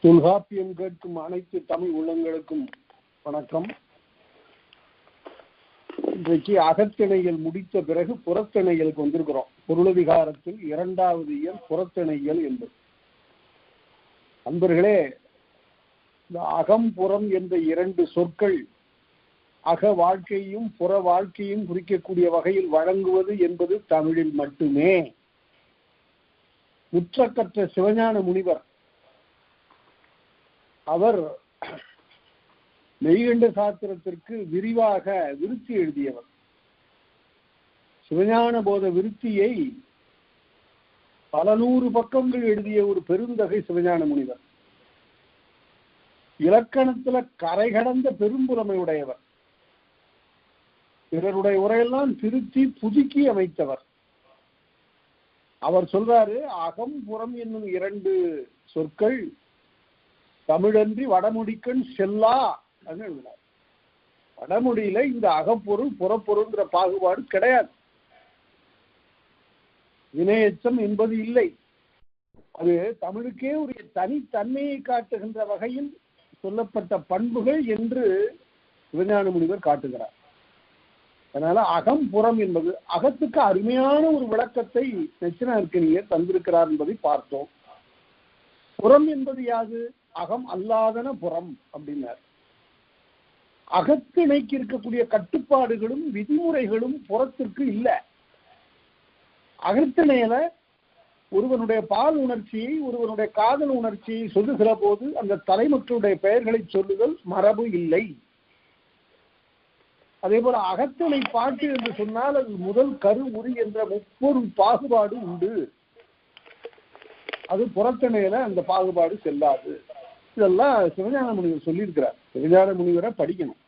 தொல்காப்பியம் கேட்கும் அனைத்து தமிழ் உள்ளங்களுக்கும் வணக்கம். இன்றைக்கு அகத்திணைகள் முடித்த பிறகு புறத்திணைகளுக்கு வந்திருக்கிறோம். பொருளதிகாரத்தில் 2வது இயல் புறத்திணைகள் என்பது. அன்பர்களே, இந்த அகம் புறம் என்ற 2 சொற்கள் அக வாழ்க்கையும் புற வாழ்க்கையும் குறிக்கக்கூடிய வகையில் வழங்குவது என்பது தமிழில் மட்டுமே. முற்றக்கற்ற சிவஞான முனிவர் அவர் மெய்கண்ட சாஸ்திரத்திற்கு விரிவாக விருத்தி எழுதியவர். சிவஞான போத விருத்தியை பல 100 பக்கங்கள் எழுதிய ஒரு பெருந்தகை சிவஞான முனிவர். இலக்கணத்துல கரை கடந்த பெரும்புலமை உடையவர். பிறருடைய உரையெல்லாம் திருத்தி புதுக்கி அமைத்தவர். அவர் சொல்றாரு, அகம் புறம் என்னும் 2 சொற்கள் தமிழன்றி வடமொழிக்கண் செல்லா அப்படின்னு எழுதினார். வடமொழியில இந்த அகப்பொருள் புறப்பொருள்ங்கிற பாகுபாடு கிடையாது. வினையச்சம் என்பது இல்லை. அது தமிழுக்கே ஒரு தனித்தன்மையை காட்டுகின்ற வகையில் சொல்லப்பட்ட பண்புகள் என்று சிவஞான முனிவர் காட்டுகிறார். அதனால அகம் புறம் என்பது அகத்துக்கு அருமையான ஒரு விளக்கத்தை நச்சினார்க்கனியர் தந்திருக்கிறார் என்பதை பார்த்தோம். புறம் என்பது யாது? அகம் அல்லாதன புறம் அப்படின்னார். அகத்திணைக்கு இருக்கக்கூடிய கட்டுப்பாடுகளும் விதிமுறைகளும் புறத்திற்கு இல்லை. அகத்திணையில ஒருவனுடைய பால் உணர்ச்சியை, ஒருவனுடைய காதல் உணர்ச்சியை சொல்லுகிற போது அந்த தலைமக்களுடைய பெயர்களை சொல்லுதல் மரபு இல்லை. அதே போல அகத்திணை பாட்டு என்று சொன்னால் அது முதல் கரு உரி என்ற முப்பொருள் பாகுபாடு உண்டு. அது புறத்திணையில அந்த பாகுபாடு செல்லாது. இதெல்லாம் சிவஞான முனிவர் சொல்லியிருக்கிறார். சிவஞான முனிவரை படிக்கணும்.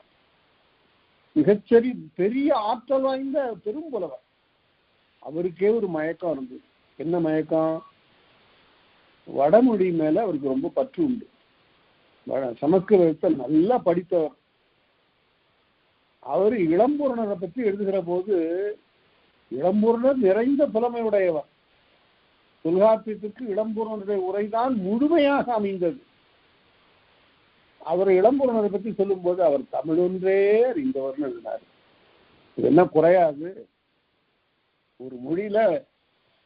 மிகச்சரி பெரிய ஆற்றல் வாய்ந்த பெரும்புலவர். அவருக்கே ஒரு மயக்கம் இருந்தது. என்ன மயக்கம்? வடமொழி மேல அவருக்கு ரொம்ப பற்று உண்டு. சமஸ்கிருதத்தை நல்லா படித்தவர். அவர் இளம்பூரணரை பற்றி எழுதுகிற போது இளம்பூரணர் நிறைந்த புலமை உடையவர். தொல்காப்பியத்திற்கு இளம்பூரணருடைய உரைதான் முழுமையாக அமைந்தது. அவர் இளம்பூரணரை பற்றி சொல்லும் போது அவர் தமிழொன்றே அறிந்தவர்னு எழுதினார். இது என்ன குறையாது? ஒரு மொழியில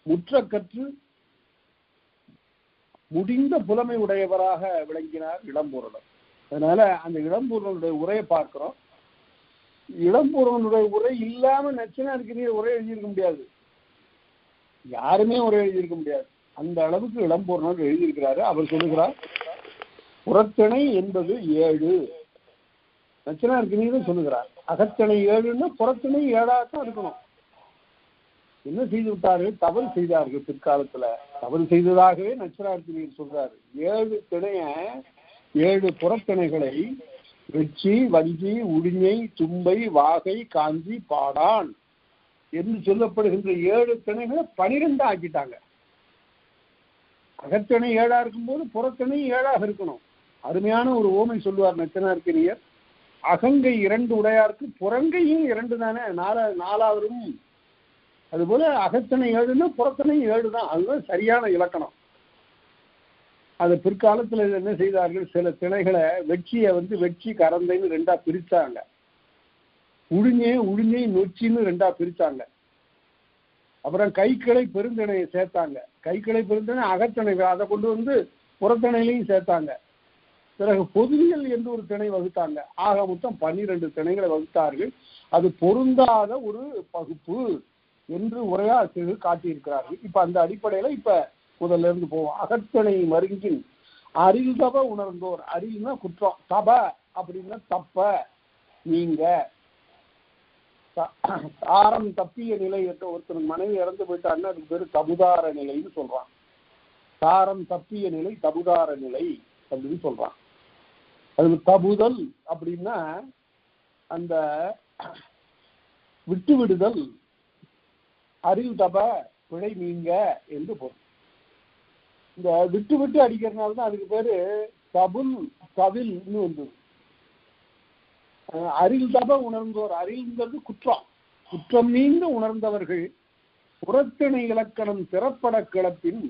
முற்ற கற்று முடிந்த புலமை உடையவராக விளங்கினார் இளம்பூரணர். அதனால அந்த இளம்பூரணருடைய உரையை பார்க்கிறோம். இளம்பூரணருடைய உரை இல்லாம நச்சினார்க்கனியர் உரை எழுதியிருக்க முடியாது. யாருமே உரை எழுதியிருக்க முடியாது. அந்த அளவுக்கு இளம்பூரணர் எழுதியிருக்கிறாரு. அவர் சொல்லுகிறார், புறத்திணை என்பது 7. நச்சினார்க்கனியர் சொல்லுகிறார், அகத்திணை 7ன்னா புறத்திணை 7ஆகத்தான் இருக்கணும். என்ன செய்து விட்டார்கள்? தவறு செய்தார்கள். பிற்காலத்துல தவறு செய்ததாகவே நச்சினார்க்கனியர் சொல்றாரு. 7 திணைய 7 புறத்திணைகளை வெச்சி, வஞ்சி, உடிஞை, தும்பை, வாகை, காஞ்சி, பாடான் என்று சொல்லப்படுகின்ற 7 திணைகளை 12 ஆக்கிட்டாங்க. அகத்திணை 7ஆ இருக்கும்போது புறத்திணை 7ஆக இருக்கணும். அருமையான ஒரு ஓமை சொல்லுவார் நச்சினார்க்கனியர். அகங்கை 2 உடையாருக்கு புறங்கையும் 2 தானே, 4ஆவதும். அதுபோல அகத்திணை 7ன்னா புறத்திணை 7 தான். அதுதான் சரியான இலக்கணம். அது பிற்காலத்துல என்ன செய்தார்கள்? சில திணைகளை வெற்றியை வெற்றி கரந்தைன்னு 2ஆ பிரிச்சாங்க. உழிஞை நொச்சின்னு 2ஆ பிரிச்சாங்க. அப்புறம் கைக்கிளை பெருந்திணையை சேர்த்தாங்க. கைக்கிளை பெருந்திணை அகத்திணை, அதை கொண்டு புறத்திணையிலையும் சேர்த்தாங்க. பிறகு பொதுவியல் என்று ஒரு திணை வகுத்தாங்க. ஆக மொத்தம் 12 திணைகளை வகுத்தார்கள். அது பொருந்தாத ஒரு பகுப்பு என்று உரையாசிரியர்கள் காட்டியிருக்கிறார்கள். இப்ப அந்த அடிப்படையில இப்ப முதல்ல இருந்து போவோம். அகத்திணை மருங்கின் அரில் தப உணர்ந்தோர். அரில்னா குற்றம், தப அப்படின்னா தப்ப, நீங்க. தாரம் தப்பிய நிலை என்ற ஒருத்தருக்கு மனைவி இறந்து போயிட்டாங்கன்னா அதுக்கு பேரு தபுதார நிலைன்னு சொல்றான். தாரம் தப்பிய நிலை தபுதார நிலை அப்படின்னு சொல்றான். அது தபுதல் அப்படின்னா அந்த விட்டு விடுதல். அரில் தப பிழை நீங்க என்று பொருள். இந்த விட்டு விட்டு அடிக்கிறதுனால தான் அதுக்கு பேரு தபுல் தவில்னு வந்தது. அரில் தப உணர்ந்தோர். அரில்ங்கிறது குற்றம். குற்றம் நீங்க உணர்ந்தவர்கள் புறத்திணை இலக்கணம் திறப்பட கிளப்பின்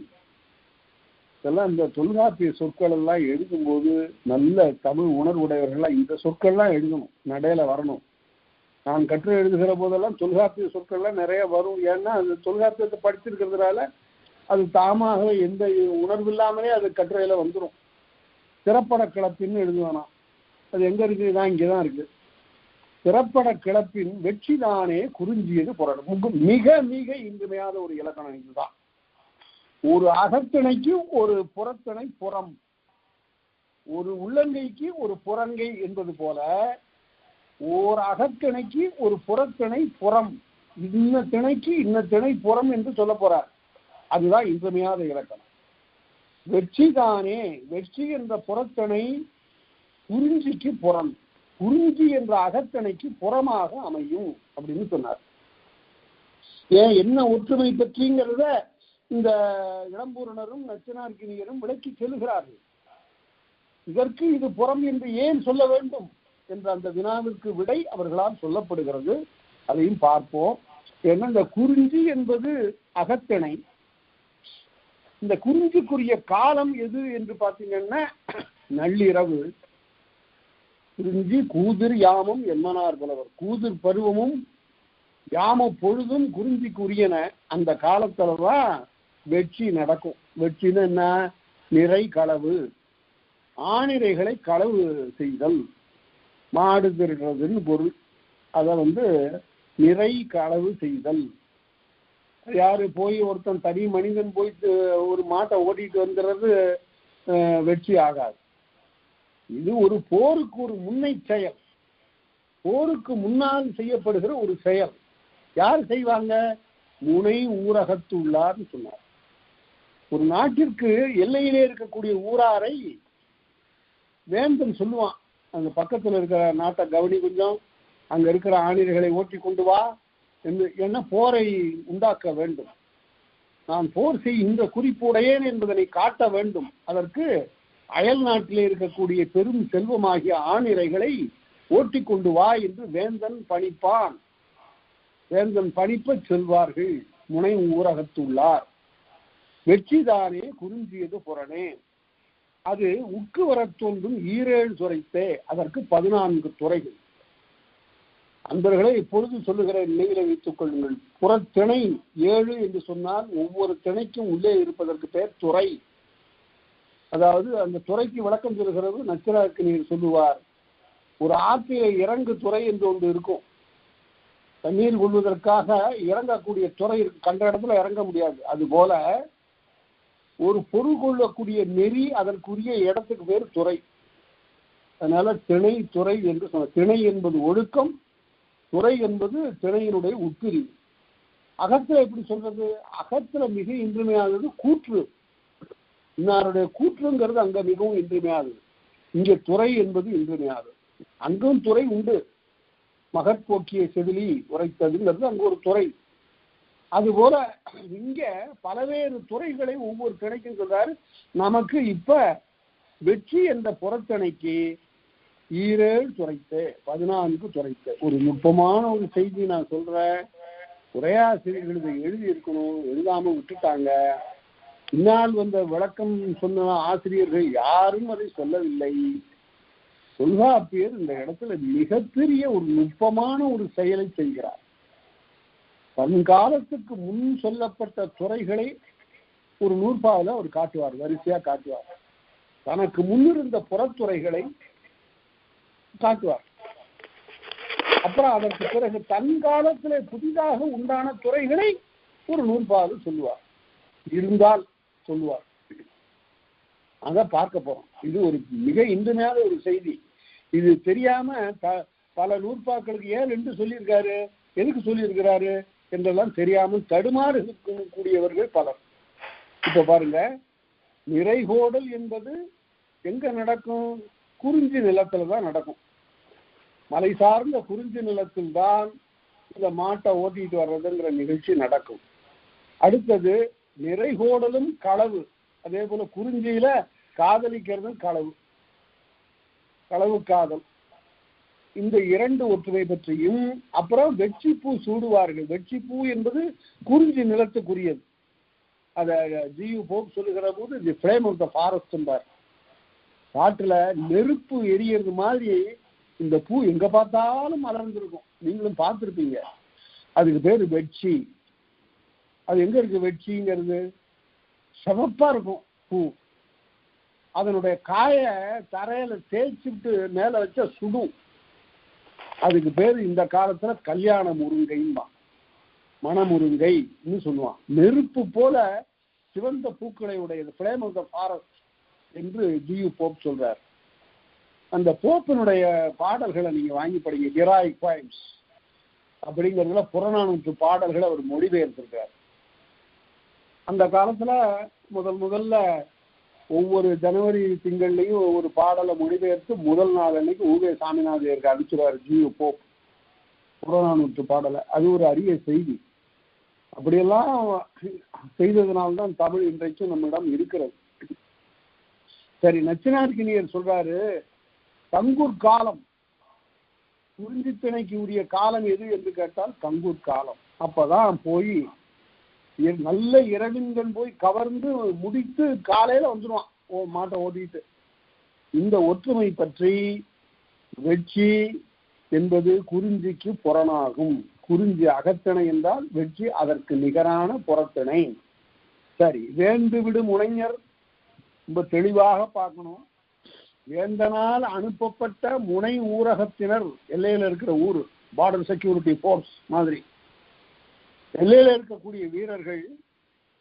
இதெல்லாம் இந்த தொல்காப்பிய சொற்கள் எல்லாம் எழுதும்போது நல்ல தமிழ் உணர்வுடையவர்கள்லாம் இந்த சொற்கள்லாம் எழுதணும், நடையில வரணும். நான் கற்று எழுதுகிற போதெல்லாம் தொல்காப்பிய சொற்கள்லாம் நிறைய வரும். ஏன்னா அது தொல்காப்பியத்தை படிச்சிருக்கிறதுனால அது தாமாக எந்த உணர்வு இல்லாமலே அது கட்டுரையில வந்துடும். திறப்பட கிளப்பின்னு எழுதுவானா, அது எங்க இருக்குதான், இங்கேதான் இருக்கு. திறப்பட கிளப்பின் வெற்றிதானே குறிஞ்சியது புறணும். மிக மிக இன்றியமையாத ஒரு இலக்கணம் இதுதான். ஒரு அகத்திணைக்கு ஒரு புறத்திணை புறம், ஒரு உள்ளங்கைக்கு ஒரு புறங்கை என்பது போல ஓர் அகத்திணைக்கு ஒரு புறத்திணை புறம், இன்ன திணைக்கு இன்ன திணை புறம் என்று சொல்ல போறார். அதுதான் இன்றியமையாத இலக்கணம். வெற்றிதானே, வெற்றி என்ற புறத்திணை குறிஞ்சிக்கு புறம், குறிஞ்சி என்ற அகத்திணைக்கு புறமாக அமையும் அப்படின்னு சொன்னார். ஏன் என்ன ஒற்றுமை பற்றிங்கிறத இந்த இளம்பூரணரும் நச்சினார்க்கினியரும் விளக்கி செல்கிறார்கள். இதற்கு இது புறம் என்று ஏன் சொல்ல வேண்டும் என்ற அந்த வினாவிற்கு விடை அவர்களால் சொல்லப்படுகிறது. அதையும் பார்ப்போம். ஏன்னா இந்த குறிஞ்சி என்பது அகத்திணை. இந்த குறிஞ்சிக்குரிய காலம் எது என்று பார்த்தீங்கன்னா நள்ளிரவு. குறிஞ்சி கூதிர் யாமம் என்மனார் புலவர். கூதிர் பருவமும் யாம பொழுதும் குறிஞ்சிக்குரியன. அந்த காலத்துலதான் வெற்றி நடக்கும். வெற்றின்னு என்ன? நிறை களவு, ஆணிரைகளை களவு செய்தல், மாடு திருடுறதுன்னு பொருள். அதை நிறை களவு செய்தல். யாரு போய் ஒருத்தன் தனி மனிதன் போயிட்டு ஒரு மாட்டை ஓட்டிட்டு வந்துடுறது வெற்றி ஆகாது. இது ஒரு போருக்கு ஒரு முன்னை செயல், போருக்கு முன்னால் செய்யப்படுகிற ஒரு செயல். யார் செய்வாங்க? முனை ஊரகத்துள்ளார்னு சொன்னார். ஒரு நாட்டிற்கு எல்லையிலே இருக்கக்கூடிய ஊராரை வேந்தன் சொல்லுவான், அந்த பக்கத்தில் இருக்கிற நாட்டை கவனி, கொஞ்சம் அங்க இருக்கிற ஆணிரைகளை ஓட்டி கொண்டு வா என்று. என்ன போரை உண்டாக்க வேண்டும், நான் போர் இந்த குறிப்புடையேன் என்பதனை காட்ட வேண்டும். அதற்கு அயல் நாட்டிலே இருக்கக்கூடிய பெரும் செல்வமாகிய ஆணிரைகளை ஓட்டி கொண்டு வா என்று வேந்தன் பணிப்பான். வேந்தன் பணிப்ப செல்வார்கள். முனை ஊரகத்துள்ளார். வெற்றிதானே குறிஞ்சியது புறனே. அது உக்கு வர தோன்றும் ஈரேழு துறைத்தே. அதற்கு 14 துறைகள். அன்பர்களை இப்பொழுது சொல்லுகிற நினைவில் வைத்துக் கொள்ளுங்கள். புறத்திணை 7 என்று சொன்னால் ஒவ்வொரு திணைக்கும் உள்ளே இருப்பதற்கு பெயர் துறை. அதாவது அந்த துறைக்கு விளக்கம் சொல்கிறது நச்சினார்க்கினியர் சொல்லுவார். ஒரு ஆற்றிலே இறங்கு துறை என்று ஒன்று இருக்கும். தண்ணீர் கொள்வதற்காக இறங்கக்கூடிய துறை கண்ட இடத்துல இறங்க முடியாது. அது போல ஒரு பொருள் கொள்ளக்கூடிய நெறி அதற்குரிய இடத்துக்கு பேர் துறை. அதனால திணை துறை என்று சொன்ன. திணை என்பது ஒழுக்கம், துறை என்பது திணையினுடைய உட்பிரிவு. அகத்துல எப்படி சொல்றது? அகத்துல மிக இன்றியமையாதது கூற்று. இன்னாருடைய கூற்றுங்கிறது அங்க மிகவும் இன்றியமையாதது. இங்க துறை என்பது இன்றியமையாதது. அங்கும் துறை உண்டு. மகற்போக்கிய செவிலி உரைத்ததுங்கிறது அங்கு ஒரு துறை. அதுபோல இங்க பலவேறு துறைகளை ஒவ்வொரு திணைக்கும் சொல்றாரு. நமக்கு இப்ப வெற்றி என்ற புறத்திணைக்கு 7 துறைத்து, 14 துறைத்து. ஒரு நுட்பமான ஒரு செய்தி நான் சொல்றேன். உரையாசிரியர்கள் இதை எழுதி இருக்கணும், எழுதாம விட்டுட்டாங்க. பின்னால் வந்த விளக்கம் சொன்ன ஆசிரியர்கள் யாரும் அதை சொல்லவில்லை. தொல்காப்பியர் இந்த இடத்துல மிகப்பெரிய ஒரு நுட்பமான ஒரு செயலை செய்கிறார். பன்காலத்துக்கு முன் சொல்லப்பட்ட துறைகளை ஒரு நூற்பாவில் அவர் காட்டுவார், வரிசையா காட்டுவார். தனக்கு முன்னிருந்த புறத்துறைகளை காட்டுவார். அப்புறம் அதற்கு பிறகு தன் காலத்திலே புதிதாக உண்டான துறைகளை ஒரு நூற்பாவில் சொல்லுவார், இருந்தால் சொல்லுவார். அத பார்க்க போறோம். இது ஒரு மிக இன்றியமையாத ஒரு செய்தி. இது தெரியாம பல நூற்பாக்களுக்கு ஏன் என்று சொல்லியிருக்காரு, எதுக்கு சொல்லியிருக்கிறாரு என்றெல்லாம் தெரியாமல் தடுமாறு கூடியவர்கள் பலர். இப்ப பாருங்க, நிறைகோடல் என்பது எங்க நடக்கும்? குறிஞ்சி நிலத்துல தான் நடக்கும். மலை சார்ந்த குறிஞ்சி நிலத்தில் தான் இந்த மாட்டை ஓட்டிட்டு வர்றதுங்கிற நிகழ்ச்சி நடக்கும். அடுத்தது நிறைகோடலும் களவு. அதே போல குறிஞ்சியில காதலிக்கிறதும் களவு, களவு காதல். இந்த 2 ஒற்றுமை பற்றியும், அப்புறம் வெற்றிப்பூ சூடுவார்கள். வெற்றிப்பூ என்பது குறிஞ்சி நிலத்துக்குரியது. அதை ஜியு போப் சொல்லுகிற போது தி ஃப்ளேம் ஆஃப் த ஃபாரஸ்ட், காட்டுல நெருப்பு எரியறது மாதிரி இந்த பூ எங்க பார்த்தாலும் மலர்ந்துருக்கும். நீங்களும் பார்த்துருப்பீங்க. அதுக்கு பேரு வெட்சி. அது எங்க இருக்கு வெட்சிங்கிறது? சிவப்பா இருக்கும் பூ. அதனுடைய காய தரையில தேய்ச்சிட்டு மேல வச்ச சுடும். அதுக்கு பேரு இந்த காலத்துல கல்யாண முருங்கைமா, மணமுருங்கைன்னு சொல்லுவான். நெருப்பு போல சிவந்த பூக்களை உடையது, ஃப்ளேம் ஆஃப் த ஃபாரஸ்ட் என்று ஜியு போப் சொல்றார். அந்த போப்பினுடைய பாடல்களை நீங்க வாங்கி படிங்க. ஹெராயிக் பாயிண்ட்ஸ் அப்படிங்கிறதுல புறநானூற்று பாடல்களை அவர் மொழிபெயர்த்திருக்கார். அந்த காலத்துல முதல்ல ஒவ்வொரு ஜனவரி திங்கள்லையும் ஒவ்வொரு பாடலை மொழிபெயர்த்து முதல் நாள் அன்னைக்கு ஊவே சாமிநாதையருக்கு அனுப்பிச்சிருவார் ஜியு போப் புறநானூற்று பாடலை. அது ஒரு அரிய செய்தி. அப்படியெல்லாம் செய்ததுனால்தான் தமிழ் இன்றைக்கும் நம்மிடம் இருக்கிறது. சரி, நச்சினார்க்கினியர் சொல்றாரு, கங்கூர் காலம், குறிஞ்சித்திணைக்கு உரிய காலம் எது என்று கேட்டால் கங்கூர் காலம். அப்பதான் போய் நல்ல இரவின்கண் போய் கவர்ந்து முடித்து காலையில வந்துடுவான் மாட்டை ஓட்டிட்டு. இந்த ஒற்றுமை பற்றி வெட்சி என்பது குறிஞ்சிக்கு புறனாகும். குறிஞ்சி அகத்திணை என்றால் வெட்சி அதற்கு நிகரான புறத்திணை. சரி, வேண்டு விடு முனைஞர் ரொம்ப தெளிவாக பார்க்கணும். வேந்தனால் அனுப்பப்பட்ட முனை ஊரகத்தினர், எல்லையில இருக்கிற ஊர், பார்டர் செக்யூரிட்டி போர்ஸ் மாதிரி எல்லையில இருக்கக்கூடிய வீரர்கள்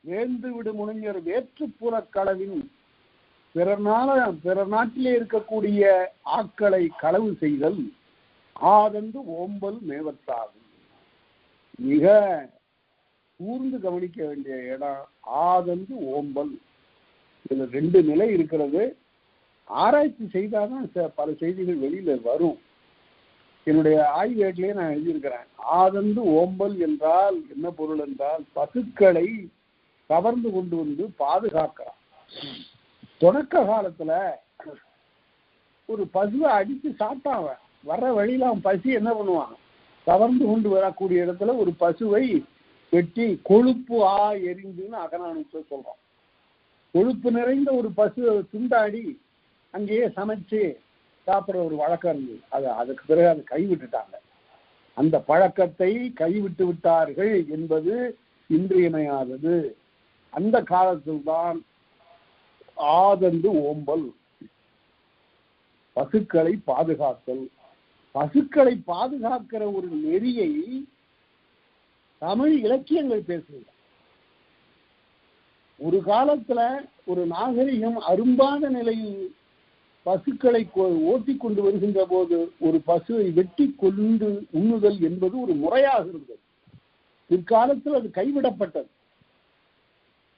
வேந்து விடு முனைஞர் வேற்றுப்புற களவின் பிறர் நாட்டிலே இருக்கக்கூடிய ஆக்களை களவு செய்தல் ஆதந்து ஓம்பல் மேவத்தாகும். மிக கூர்ந்து கவனிக்க வேண்டிய இடம் ஆதந்து ஓம்பல். இதுல 2 நிலை இருக்கிறது. ஆராய்ச்சி செய்தாதான் பல செய்திகள் வெளியில வரும். என்னுடைய ஆய்வேட்டிலேயே நான் எழுதியிருக்கிறேன். ஆதந்து ஓம்பல் என்றால் என்ன பொருள் என்றால், பசுக்களை கவர்ந்து கொண்டு வந்து பாதுகாக்கிறான். தொடக்க காலத்துல ஒரு பசுவை அடித்து சாப்பிட்டான். வர்ற வழியில அவன் பசி என்ன பண்ணுவான், கவர்ந்து கொண்டு வரக்கூடிய இடத்துல ஒரு பசுவை வெட்டி கொழுப்பு எரிந்துன்னு அகநானூற்று சொல்றான். கொழுப்பு நிறைந்த ஒரு பசு துண்டாடி அங்கேயே சமைச்சு சாப்பிட்ற ஒரு வழக்கம் இருந்தது. அதுக்கு பிறகு அதை கைவிட்டுட்டாங்க. அந்த பழக்கத்தை கைவிட்டு விட்டார்கள் என்பது இன்றியமையாதது. அந்த காலத்தில் தான் ஆதந்து ஓம்பல், பசுக்களை பாதுகாத்தல். பசுக்களை பாதுகாக்கிற ஒரு நெறியை தமிழ் இலக்கியங்கள் பேசுது. ஒரு காலத்துல ஒரு நாகரிகம் அரும்பாத நிலையில் பசுக்களை ஓட்டி கொண்டு வருகின்ற போது ஒரு பசுவை வெட்டி கொண்டு உண்ணுதல் என்பது ஒரு முறையாக இருந்தது. பிற்காலத்தில் அது கைவிடப்பட்டது.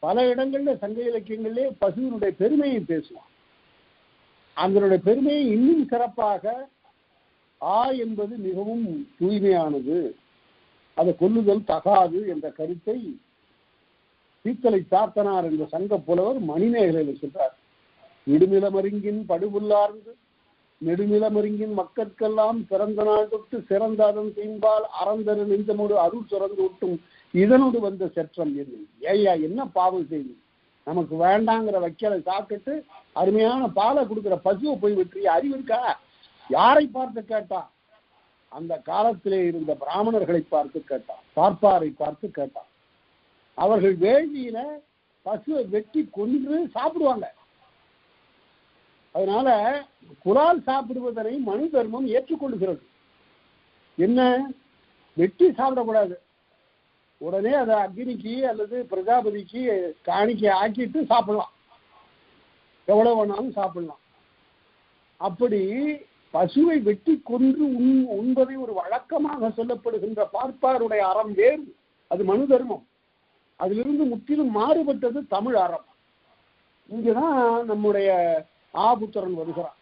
பல இடங்கள்ல சங்க இலக்கியங்களிலே பசுவினுடைய பெருமையை பேசுவான். அதனுடைய பெருமையை இன்னும் சிறப்பாக என்பது மிகவும் தூய்மையானது, அதை கொல்லுதல் தகாது என்ற கருத்தை சீத்தலை சாத்தனார் என்ற சங்க புலவர் மணிமேகலையில் சொல்றார். விடுநிலமருங்கின் படுபுல்லார்ந்து நெடுநிலமருங்கின் மக்கட்கெல்லாம் பிறந்த நாள் தொட்டு சிறந்த அதன் தீம்பால் அறந்தரு நெஞ்சமோடு அருள் சுரந்து விட்டும் இதனோடு வந்த செற்றம் என்ன. ஏயா என்ன பாவம் செய்து நமக்கு வேண்டாங்கிற வைக்கலை சாப்பிட்டுட்டு அருமையான பாலை கொடுக்குற பசுவை போய் வெற்றி அறிவு இருக்கா? யாரை பார்த்து கேட்டா? அந்த காலத்திலே இருந்த பிராமணர்களை பார்த்து கேட்டான், பார்ப்பாரை பார்த்து கேட்டான். அவர்கள் வேள்வியில பசுவை வெட்டி கொன்று சாப்பிடுவாங்க. அதனால குரால் சாப்பிடுவதனை மனு தர்மம் ஏற்றுக்கொள்கிறது. என்ன, வெட்டி சாப்பிடக்கூடாது, உடனே அதை அக்னிக்கு அல்லது பிரஜாபதிக்கு காணிக்கை ஆக்கிட்டு சாப்பிடலாம், எவ்வளவு வேணாலும் சாப்பிடலாம். அப்படி பசுவை வெட்டி கொன்று உண்பதை ஒரு வழக்கமாக சொல்லப்படுகின்ற பார்ப்பாருடைய அறம் வேறு, அது மனு தர்மம். அதிலிருந்து முற்றிலும் மாறுபட்டது தமிழ் அறம். இங்கதான் நம்முடைய ஆபுத்திரன் வருகிறான்.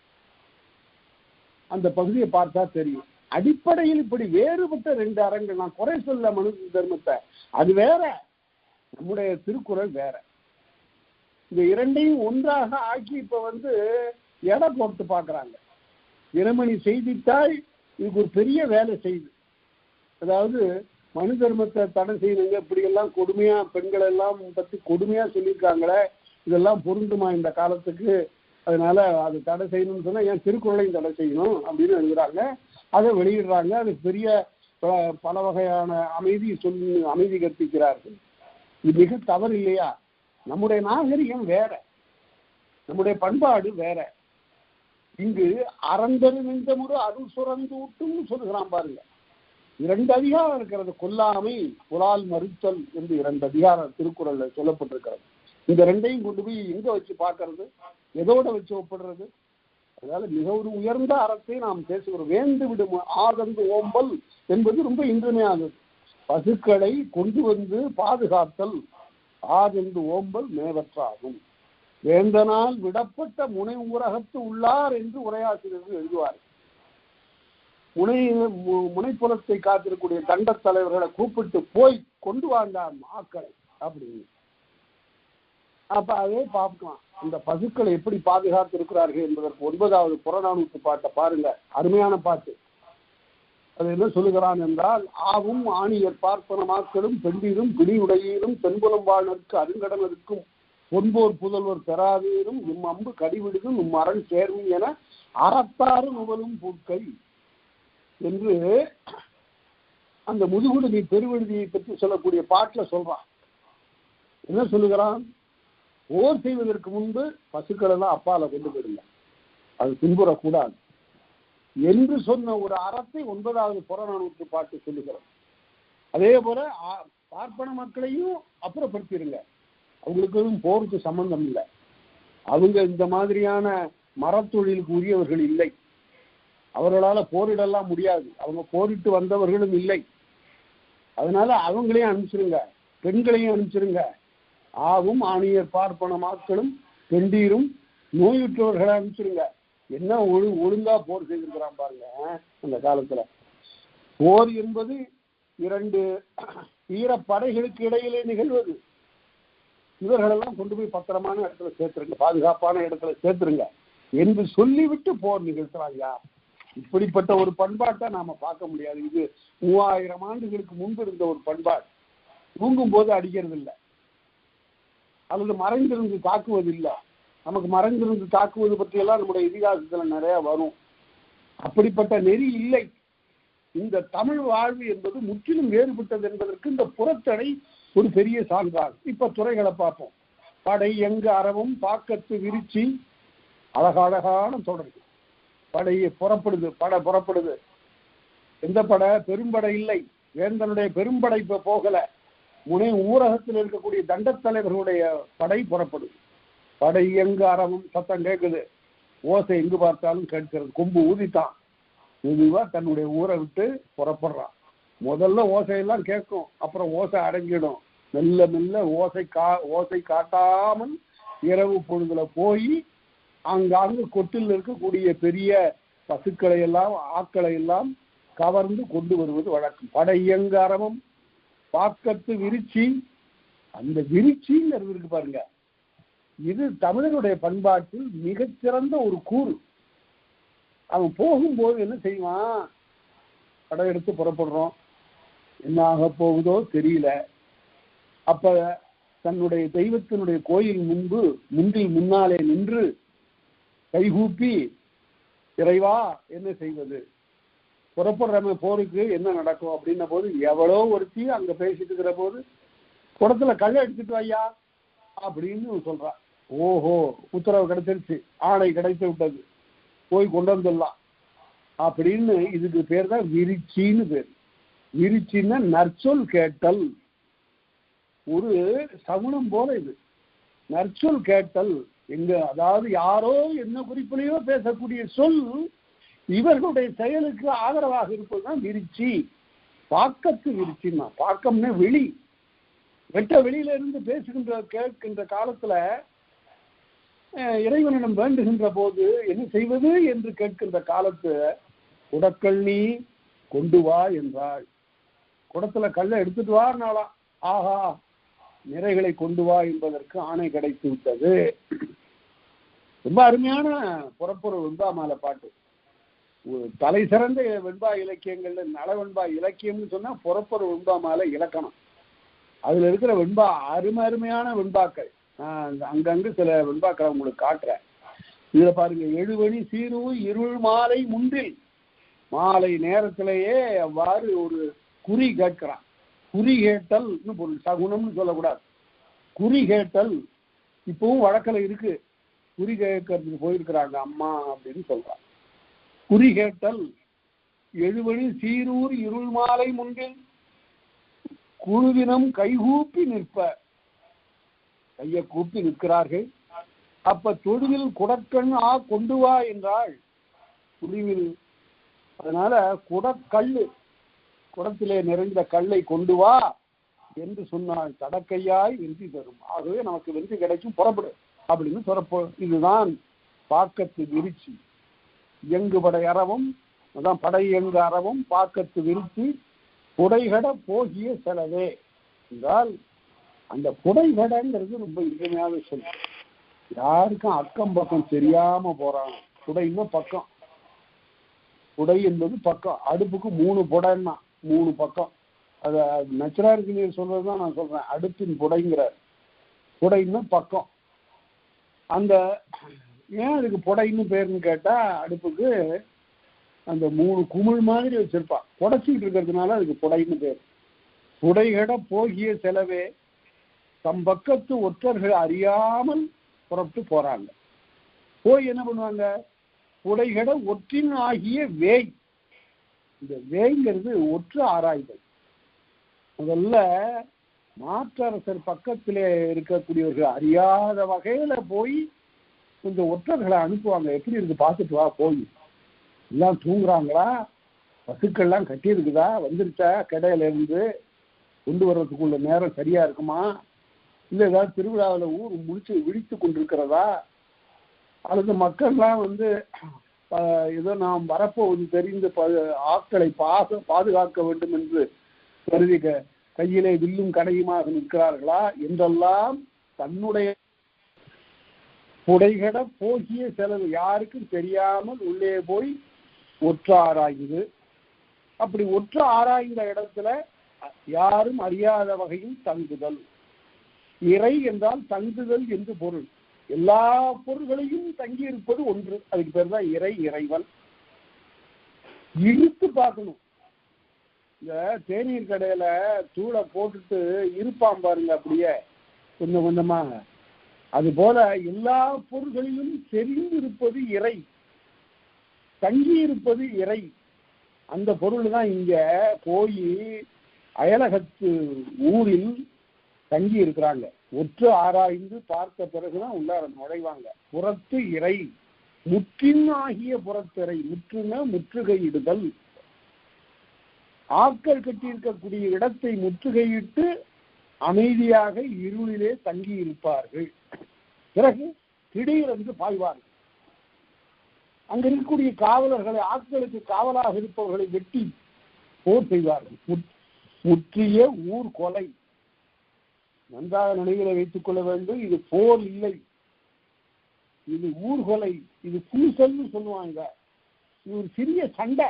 அந்த பகுதியை பார்த்தா தெரியும். அடிப்படையில் இப்படி வேறுபட்ட 2 அறங்கள். நான் குறை சொல்ல மனு தர்மத்தை, அது வேற, நம்முடைய திருக்குறள் வேற. இந்த 2ஐயும் ஒன்றாக ஆக்கி இப்ப எடை போட்டு பார்க்கறாங்க. தினமணி செய்தித்தாள் இதுக்கு ஒரு பெரிய வேலை செய்து, அதாவது மனு தர்மத்தை தடை செய்யணுங்க, இப்படி எல்லாம் கொடுமையா பெண்கள் எல்லாம் பத்தி கொடுமையா சொல்லியிருக்காங்களே, இதெல்லாம் பொருந்துமா இந்த காலத்துக்கு, அதனால அது தடை செய்யணும்னு சொன்னா ஏன் திருக்குறளையும் தடை செய்யணும் அப்படின்னு எழுதுறாங்க. அதை வெளியிடுறாங்க. அது பெரிய பல வகையான அமைதி கற்பிக்கிறார்கள். இது மிக தவறு இல்லையா? நம்முடைய நாகரிகம் வேற, நம்முடைய பண்பாடு வேற. இங்கு அறந்தரு நின்ற முறை அருள் சுரந்தூட்டும் சொல்லுகிறான் பாருங்க. 2 அதிகாரம் இருக்கிறது, கொல்லாமை புலால் மறுத்தல் என்று 2 அதிகாரம் திருக்குறள்ல சொல்லப்பட்டிருக்கிறது. இந்த 2ஐயும் கொண்டு போய் எங்க வச்சு பார்க்கறது, எதோட வச்சு ஒப்பிடுறது? அதனால மிக ஒரு உயர்ந்த அறத்தை நாம் பேசுகிறோம். வேந்து விடும் ஆதங்கு ஓம்பல் என்பது ரொம்ப இன்றியமையானது. பசுக்களை கொண்டு வந்து பாதுகாத்தல் ஆதென்று ஓம்பல் மேவற்றாகும். வேந்தனால் விடப்பட்ட முனை ஊரகத்து உள்ளார் என்று உரையாசிரியர்கள் எழுதுவார். முனைப்புறத்தை காத்திருக்கக்கூடிய தண்ட தலைவர்களை கூப்பிட்டு போய் கொண்டு வாண்டாம் ஆக்களை அப்படின்னு. அப்ப அதே பார்க்கலாம், இந்த பசுக்களை எப்படி பாதுகாத்து இருக்கிறார்கள் என்பதற்கு 9வது புறநானூற்று பாட்டை பாருங்க, அருமையான பாட்டு. அது என்ன சொல்லுகிறான் என்றால், ஆவும் ஆணியர் பார்ப்பனமாக்களும் பெண்டிரும் பிடியுடையீரும் தென்புலம் வாழ்நருக்கு அருங்கடனருக்கும் பொன்போர் புதல்வர் பெறாதீரும் இம் அம்பு கடிவிடுதும் இம் அரண் சேர்வும் என அறத்தாறு நுவலும் பூக்கை என்று அந்த முதுகுடுமி பெருவெழுதியை பற்றி சொல்லக்கூடிய பாட்டுல சொல்றான். என்ன சொல்லுகிறான்? போர் செய்வதற்கு முன்பு பசுக்கள் எல்லாம் அப்பால கொண்டு போயிடுங்க, அது பின்புறக்கூடாது என்று சொன்ன ஒரு அறத்தை 9வது புறநானூற்று பாட்டு சொல்லுகிறோம். அதே போல பார்ப்பன மக்களையும் அப்புறப்படுத்திடுங்க, அவங்களுக்கு போருக்கு சம்பந்தம் இல்லை, அவங்க இந்த மாதிரியான மரத்தொழிலுக்கு உரியவர்கள் இல்லை, அவர்களால போரிடலாம் முடியாது, அவங்க போரிட்டு வந்தவர்களும் இல்லை, அதனால அவங்களையும் அனுப்பிச்சிருங்க, பெண்களையும் அனுப்பிச்சிருங்க. ஆவும் ஆணியர் பார்ப்பன மக்களும் பெண்டீரும் நோயுற்றவர்களை அனுப்பிச்சிருங்க. என்ன ஒழுங்கா போர் செய்திருக்கிறான் பாருங்க. அந்த காலத்துல போர் என்பது 2 வீர படைகளுக்கு இடையிலே நிகழ்வது. இவர்களெல்லாம் கொண்டு போய் பத்திரமான இடத்துல சேர்த்துருங்க, பாதுகாப்பான இடத்துல சேர்த்துருங்க என்று சொல்லிவிட்டு போர் நிகழ்த்துறாங்க. இப்படிப்பட்ட ஒரு பண்பாட்டை நாம பார்க்க முடியாது. இது 3000 ஆண்டுகளுக்கு முன்பு இருந்த ஒரு பண்பாடு. தூங்கும் போது அடிக்கிறது இல்லை, அல்லது மறைந்திருந்து தாக்குவது இல்லை. நமக்கு மறைந்திருந்து தாக்குவது பற்றியெல்லாம் நம்முடைய இதிகாசத்துல நிறைய வரும். அப்படிப்பட்ட நெறி இல்லை. இந்த தமிழ் வாழ்வு என்பது முற்றிலும் வேறுபட்டது என்பதற்கு இந்த புறத்தடை ஒரு பெரிய சான்றாகும். இப்ப துறைகளை பார்ப்போம். படை எங்கு அறவும் பாக்கத்து விரிச்சி, அழகழகான தொடர்பு. படையை புறப்படுது, படை புறப்படுது. எந்த படை? பெரும்படை இல்லை, வேந்தனுடைய பெரும்படை இப்ப போகல, முனை ஊரகத்தில் இருக்கக்கூடிய தண்டத்தலைவர்களுடைய படை புறப்படுது. படை எங்கு அறவும் சத்தம் கேட்குது, ஓசை எங்கு பார்த்தாலும் கேட்கிறது. கொம்பு ஊதித்தான் மெதுவா தன்னுடைய ஊரை விட்டு புறப்படுறான். முதல்ல ஓசையெல்லாம் கேட்கும், அப்புறம் ஓசை அடங்கிடும். மெல்ல மெல்ல ஓசை காட்டாமல் இரவு பொழுதுல போய் அங்காங்கு கொட்டில் இருக்கக்கூடிய பெரிய பசுக்களை எல்லாம் ஆக்களை எல்லாம் கவர்ந்து கொண்டு வருவது வழக்கம். படை எங்கு அறவும் பாக்கத்து விரிச்சி, அந்த விரிச்சிங்கிறது இருக்கு பாருங்க, இது தமிழனுடைய பண்பாட்டில் மிகச்சிறந்த ஒரு கூறு. அவன் போகும்போது என்ன செய்வான்? படம் எடுத்து புறப்படுறோம், என்ன ஆக போகுதோ தெரியல. அப்ப தன்னுடைய தெய்வத்தினுடைய கோயில் முன்னாலே நின்று கைகூப்பி, இறைவா என்ன செய்வது, புறப்படுற போருக்கு என்ன நடக்கும் அப்படின்ன போது எவ்வளோ ஒருத்தி அங்க பேசிட்டு இருக்கிற போது குடத்துல கல்லை எடுத்துட்டு வையா அப்படின்னு சொல்றான். ஓஹோ, உத்தரவு கிடைச்சிருச்சு, ஆணை கிடைத்து விட்டது, போய் கொண்டு வந்துடலாம் அப்படின்னு. இதுக்கு பேர் தான் விரிச்சின்னு பேர். விரிச்சின்னா நற்சொல் கேட்டல். ஒரு சகுனம் போல இது நற்சொல் கேட்டல். எங்க அதாவது யாரோ என்ன குறிப்பிலையோ பேசக்கூடிய சொல் இவர்களுடைய செயலுக்கு ஆதரவாக இருப்பதுதான் விரிச்சி. பாக்கத்து விரிச்சின்னா, பாக்கம்னா வெளி, வெட்ட வெளியில இருந்து கேட்கின்ற காலத்துல இறைவனிடம் வேண்டுகின்ற போது என்ன செய்வது என்று கேட்கின்ற காலத்து குடக்கல் நீ கொண்டு வா என்றாள். குடத்துல கல்லை எடுத்துட்டு வானாலா, ஆஹா நிறைகளை கொண்டு வா என்பதற்கு ஆணை கிடைத்து விட்டது. ரொம்ப அருமையான புறப்பொருள் வெண்பாமாலை பாட்டு. தலை சிறந்த வெண்பா இலக்கியங்கள்ல நலவெண்பா இலக்கியம்னு சொன்னா புறப்பொரு வெண்பா மாலை இலக்கணம். அதுல இருக்கிற வெண்பா அருமையான வெண்பாக்கள். அங்கங்கு சில வெண்பாக்களை உங்களுக்கு காட்டுறேன். இதுல பாருங்க, எழுவணி சீரு இருள் மாலை முன்றில், மாலை நேரத்திலேயே அவ்வாறு ஒரு குறி கேட்கிறான். குறி கேட்டல்னு பொருள், சகுனம்னு சொல்லக்கூடாது. குறி கேட்டல் இப்பவும் வழக்கில் இருக்கு. குறி கேட்கறதுக்கு போயிருக்கிறாங்க அம்மா அப்படின்னு சொல்றான். குறி கேட்டல் எழுவணி சீரூர் இருள் மாலை முன்றில் குழுவினம் கைகூப்பி நிற்ப, கையை கூப்பி நிற்கிறார்கள். அப்ப தொழுவில் குடக்கண் கொண்டு வா என்றாள் குழுவில். அதனால குடக்கல்லு, குடத்திலே நிறைந்த கல்லை கொண்டு வா என்று சொன்னாள். தடக்கையாய் வெற்றி தரும், ஆகவே நமக்கு வெற்றி கிடைக்கும், புறப்படு அப்படின்னு சொல்றப்போ இதுதான் பாக்கத்து விரிச்சி. இயங்கு படை அறவும், அதான் படை இயங்கு அறவும் பாக்கத்து விரிச்சி புடைகட போகிய செலவே என்றால், அந்த புடைகடங்கிறது ரொம்ப இனிமையாக சொல்லு. யாருக்கும் அக்கம் பக்கம் தெரியாம போறாங்க. புடைன்னா பக்கம், புடை என்பது பக்கம். அடுப்புக்கு 3 புடைன்னா 3 பக்கம். அத நச்சராருக்கு நீர் சொல்றதுதான் நான் சொல்றேன். அடுப்பின் புடைங்கிறார். புடைன்னா பக்கம். அந்த ஏன் அதுக்கு புடைன்னு பேருன்னு கேட்டா, அடுப்புக்கு அந்த 3 குமிழ் மாதிரி வச்சிருப்பான், புடைச்சிக்கிட்டு இருக்கிறதுனால அதுக்கு புடைன்னு பேர். புடைகட போகிய செலவே, தம் பக்கத்து ஒற்றர்கள் அறியாமல் புறப்பட்டு போறாங்க. போய் என்ன பண்ணுவாங்க, புடைகட ஒற்றின் ஆகிய வேய். இந்த வேய்ங்கிறது ஒற்று ஆராய்தல். முதல்ல மாற்றரசர் பக்கத்திலே இருக்கக்கூடியவர்கள் அறியாத வகையில போய் இந்த ஒற்றர்களை அனுப்புவாங்க. எப்படி இருக்கு பார்த்துட்டு வா, போய் எல்லாம் தூங்குறாங்களா, பசுக்கள்லாம் கட்டி இருக்குதா, வந்துருச்சா கடையில இருந்து, கொண்டு வர்றதுக்குள்ள நேரம் சரியா இருக்குமா, இல்லை ஏதாவது திருவிழாவில் ஊர் விழித்து கொண்டிருக்கிறதா, அல்லது மக்கள்லாம் ஏதோ நாம் வரப்போவது தெரிந்து ஆட்களை பாதுகாக்க வேண்டும் என்று கருதி கையிலே வில்லும் கடையுமாக நிற்கிறார்களா என்றெல்லாம் தன்னுடைய புடைகட போகிய செலவு யாருக்கும் தெரியாமல் உள்ளே போய் ஒற்று ஆராய்ந்து, அப்படி ஒற்று ஆராய்ந்த இடத்துல யாரும் அறியாத வகையில் தங்குதல். இறை என்றால் தங்குதல் என்று பொருள். எல்லா பொருள்களையும் தங்கி இருப்பது ஒன்று, அதுக்கு பேர் தான் இறை, இறைவன். இழுத்து பார்க்கணும். இந்த தேநீர் கடையில தூளை போட்டுட்டு இருப்பான் பாருங்க, அப்படியே கொஞ்சம் கொஞ்சமாக. அது போல எல்லா பொருள்களிலும் தெரிந்து இருப்பது இறை, தங்கி இருப்பது இறை. அந்த பொருள் தான் இங்க போய் அயலகத்து ஊரில் தங்கி இருக்கிறாங்க. ஒற்று ஆராய்ந்து பார்த்த பிறகுதான் உள்ளார நுழைவாங்க. புறத்து இறை முற்றின் ஆகிய புறத்திரை, முற்றுன முற்றுகையிடுதல். ஆட்கள் கட்டியிருக்கக்கூடிய இடத்தை முற்றுகையிட்டு அமைதியாக இருளிலே தங்கி இருப்பார்கள். பிறகு திடீரென்று பாய்வார்கள். அங்க இருக்கக்கூடிய காவலர்களை, ஆட்களுக்கு காவலாக இருப்பவர்களை வெட்டி போர் செய்வார்கள். முற்றிய ஊர் கொலை. நன்றாக நினைவில் வைத்துக் கொள்ள வேண்டும், இது போர் இல்லை, இது ஊர்கொலை, இது பூசல்னு சொல்லுவாங்க. இது ஒரு சிறிய சண்டை,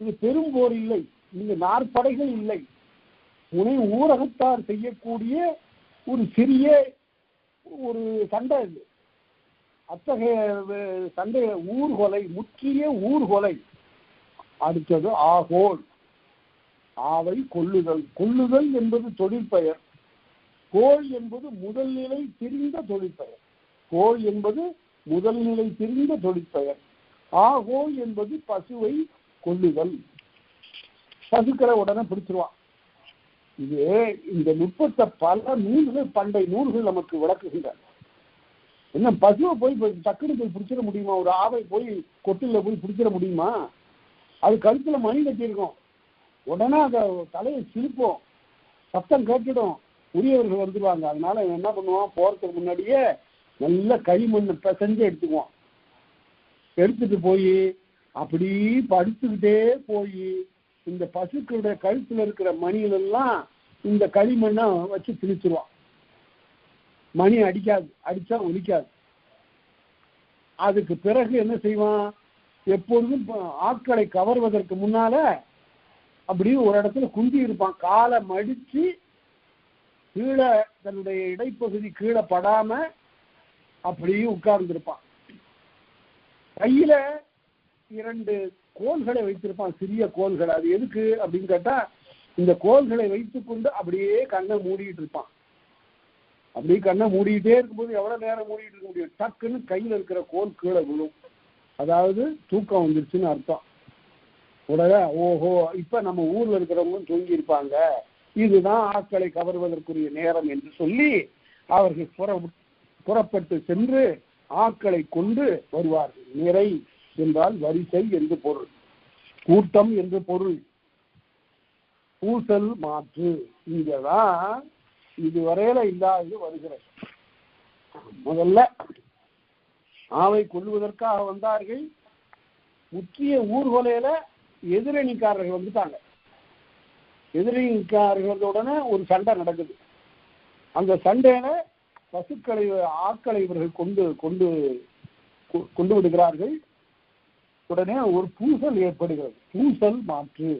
இது பெரும் போர் இல்லை, இங்கு நாற்படைகள் இல்லை, உனை ஊரகத்தார் செய்யக்கூடிய ஒரு சிறிய ஒரு சண்டை இது. அத்தகைய சண்டை ஊர்கொலை, முற்றிய ஊர்கொலை. அடுத்தது ஆகோல். ஆவை கொள்ளுதல். கொள்ளுதல் என்பது தொழிற்பெயர். கோள் என்பது முதல் நிலை திரிந்த தொழிற்பெயர். கோள் என்பது முதல் நிலை திரிந்த தொழிற்பெயர். ஆகோல் என்பது பசுவை கொள்ளுதல். பசுக்களை உடனே பிடிச்சிருவான். இது இந்த நுட்பத்தை பல நூல்கள், பண்டை நூல்கள் நமக்கு விளக்குகின்றன. என்ன, பசுவை போய் டக்குனு போய் பிடிச்சிட முடியுமா? ஒரு ஆவை போய் கொட்டில போய் பிடிச்சிட முடியுமா? அது கழுத்துல மணி கட்டியிருக்கும். உடனே அதை தலையை சிரிப்போம், சத்தம் கேட்டுடும், உரியவர்கள் வந்துடுவாங்க. அதனால என்ன பண்ணுவான், போறதுக்கு முன்னாடியே நல்ல களிமண்ணை பிசைஞ்சு எடுத்துக்குவான். எடுத்துட்டு போய் அப்படி படுத்துக்கிட்டே போய் இந்த பசுக்களுடைய கழுத்துல இருக்கிற மணிகளெல்லாம் இந்த களிமண்ணை வச்சு திணிச்சிருவான். மணி அடிக்காது, அடிச்சா ஒலிக்காது. அதுக்கு பிறகு என்ன செய்வான், எப்பொழுதும் ஆட்களை கவர்வதற்கு முன்னால அப்படியே ஒரு இடத்துல குந்தி இருப்பான். காலை மடிச்சு கீழே தன்னுடைய இடைப்பகுதி கீழே படாம அப்படியே உட்கார்ந்துருப்பான். கையில 2 கோல்களை வைத்திருப்பான், சிறிய கோல்கள். அது எதுக்கு அப்படின்னு கேட்டா, இந்த கோல்களை வைத்துக்கொண்டு அப்படியே கண்ணை மூடிட்டு இருப்பான். அப்படியே கண்ணை மூடிக்கிட்டே இருக்கும்போது எவ்வளவு நேரம் மூடிட்டு இருக்க முடியும்? டக்குன்னு கையில இருக்கிற கோல் கீழே விழும். அதாவது தூக்கம் வந்துருச்சுன்னு அர்த்தம். உடனே ஓஹோ, இப்ப நம்ம ஊர்ல இருக்கிறவங்களும் தூங்கி இருப்பாங்க, இதுதான் ஆட்களை கவர்வதற்குரிய நேரம் என்று சொல்லி அவர்கள் புறப்பட்டு சென்று ஆட்களை கொண்டு வருவார்கள். நிறை என்றால் வரிசை என்று பொருள், கூட்டம் என்று பொருள். பூசல் மாற்று இங்கதான் இதுவரையில இல்லாதது வருகிறது. முதல்ல ஆவை கொள்வதற்காக வந்தார்கள். முக்கிய ஊர்வலையில எதிரணிக்காரர்கள் வந்துட்டாங்க. எதிரணிக்காரர்களுடனே ஒரு சண்டை நடக்குது. அந்த சண்டையில பசுக்களை ஆட்களை இவர்கள் கொண்டு கொண்டு கொண்டு விடுகிறார்கள். உடனே ஒரு பூசல் ஏற்படுகிறது. பூசல் மாற்று.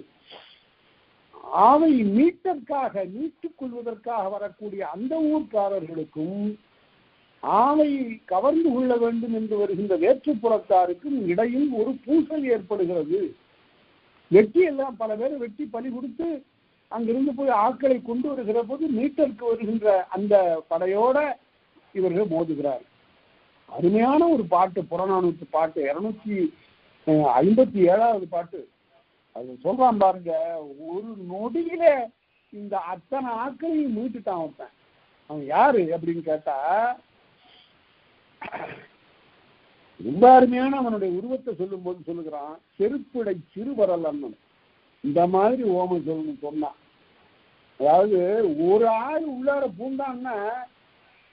ஆவை மீட்டுக் கொள்வதற்காக வரக்கூடிய அந்த ஊர்க்காரர்களுக்கும் ஆவை கவர்ந்து கொள்ள வேண்டும் என்று வருகின்ற வேற்றுப்புறத்தாருக்கும் இடையில் ஒரு பூசல் ஏற்படுகிறது. வெட்டி எல்லாம் பல பேர் வெட்டி பலி கொடுத்து அங்கிருந்து போய் ஆட்களை கொண்டு வருகிற போது மீட்டருக்கு வருகின்ற அந்த படையோட இவர்கள் மோதுகிறார். அருமையான ஒரு பாட்டு, புறநானூற்று பாட்டு, 257வது பாட்டு. அது சொல்றான் பாருங்க, ஒரு நொடியில இந்த அத்தனை ஆட்களையும் மீட்டுட்டான் ஒருத்தன். அவன் யாரு அப்படின்னு கேட்டா, ரொம்ப அருமையான அவனுடைய உருவத்தை சொல்லும் போது சொல்லுகிறான், செருப்புடை சிறுவரல் அண்ணன். இந்த மாதிரி ஓமம் சொல்லணும் சொன்னான். அதாவது ஒரு ஆள் உள்ளார பூண்டான்னா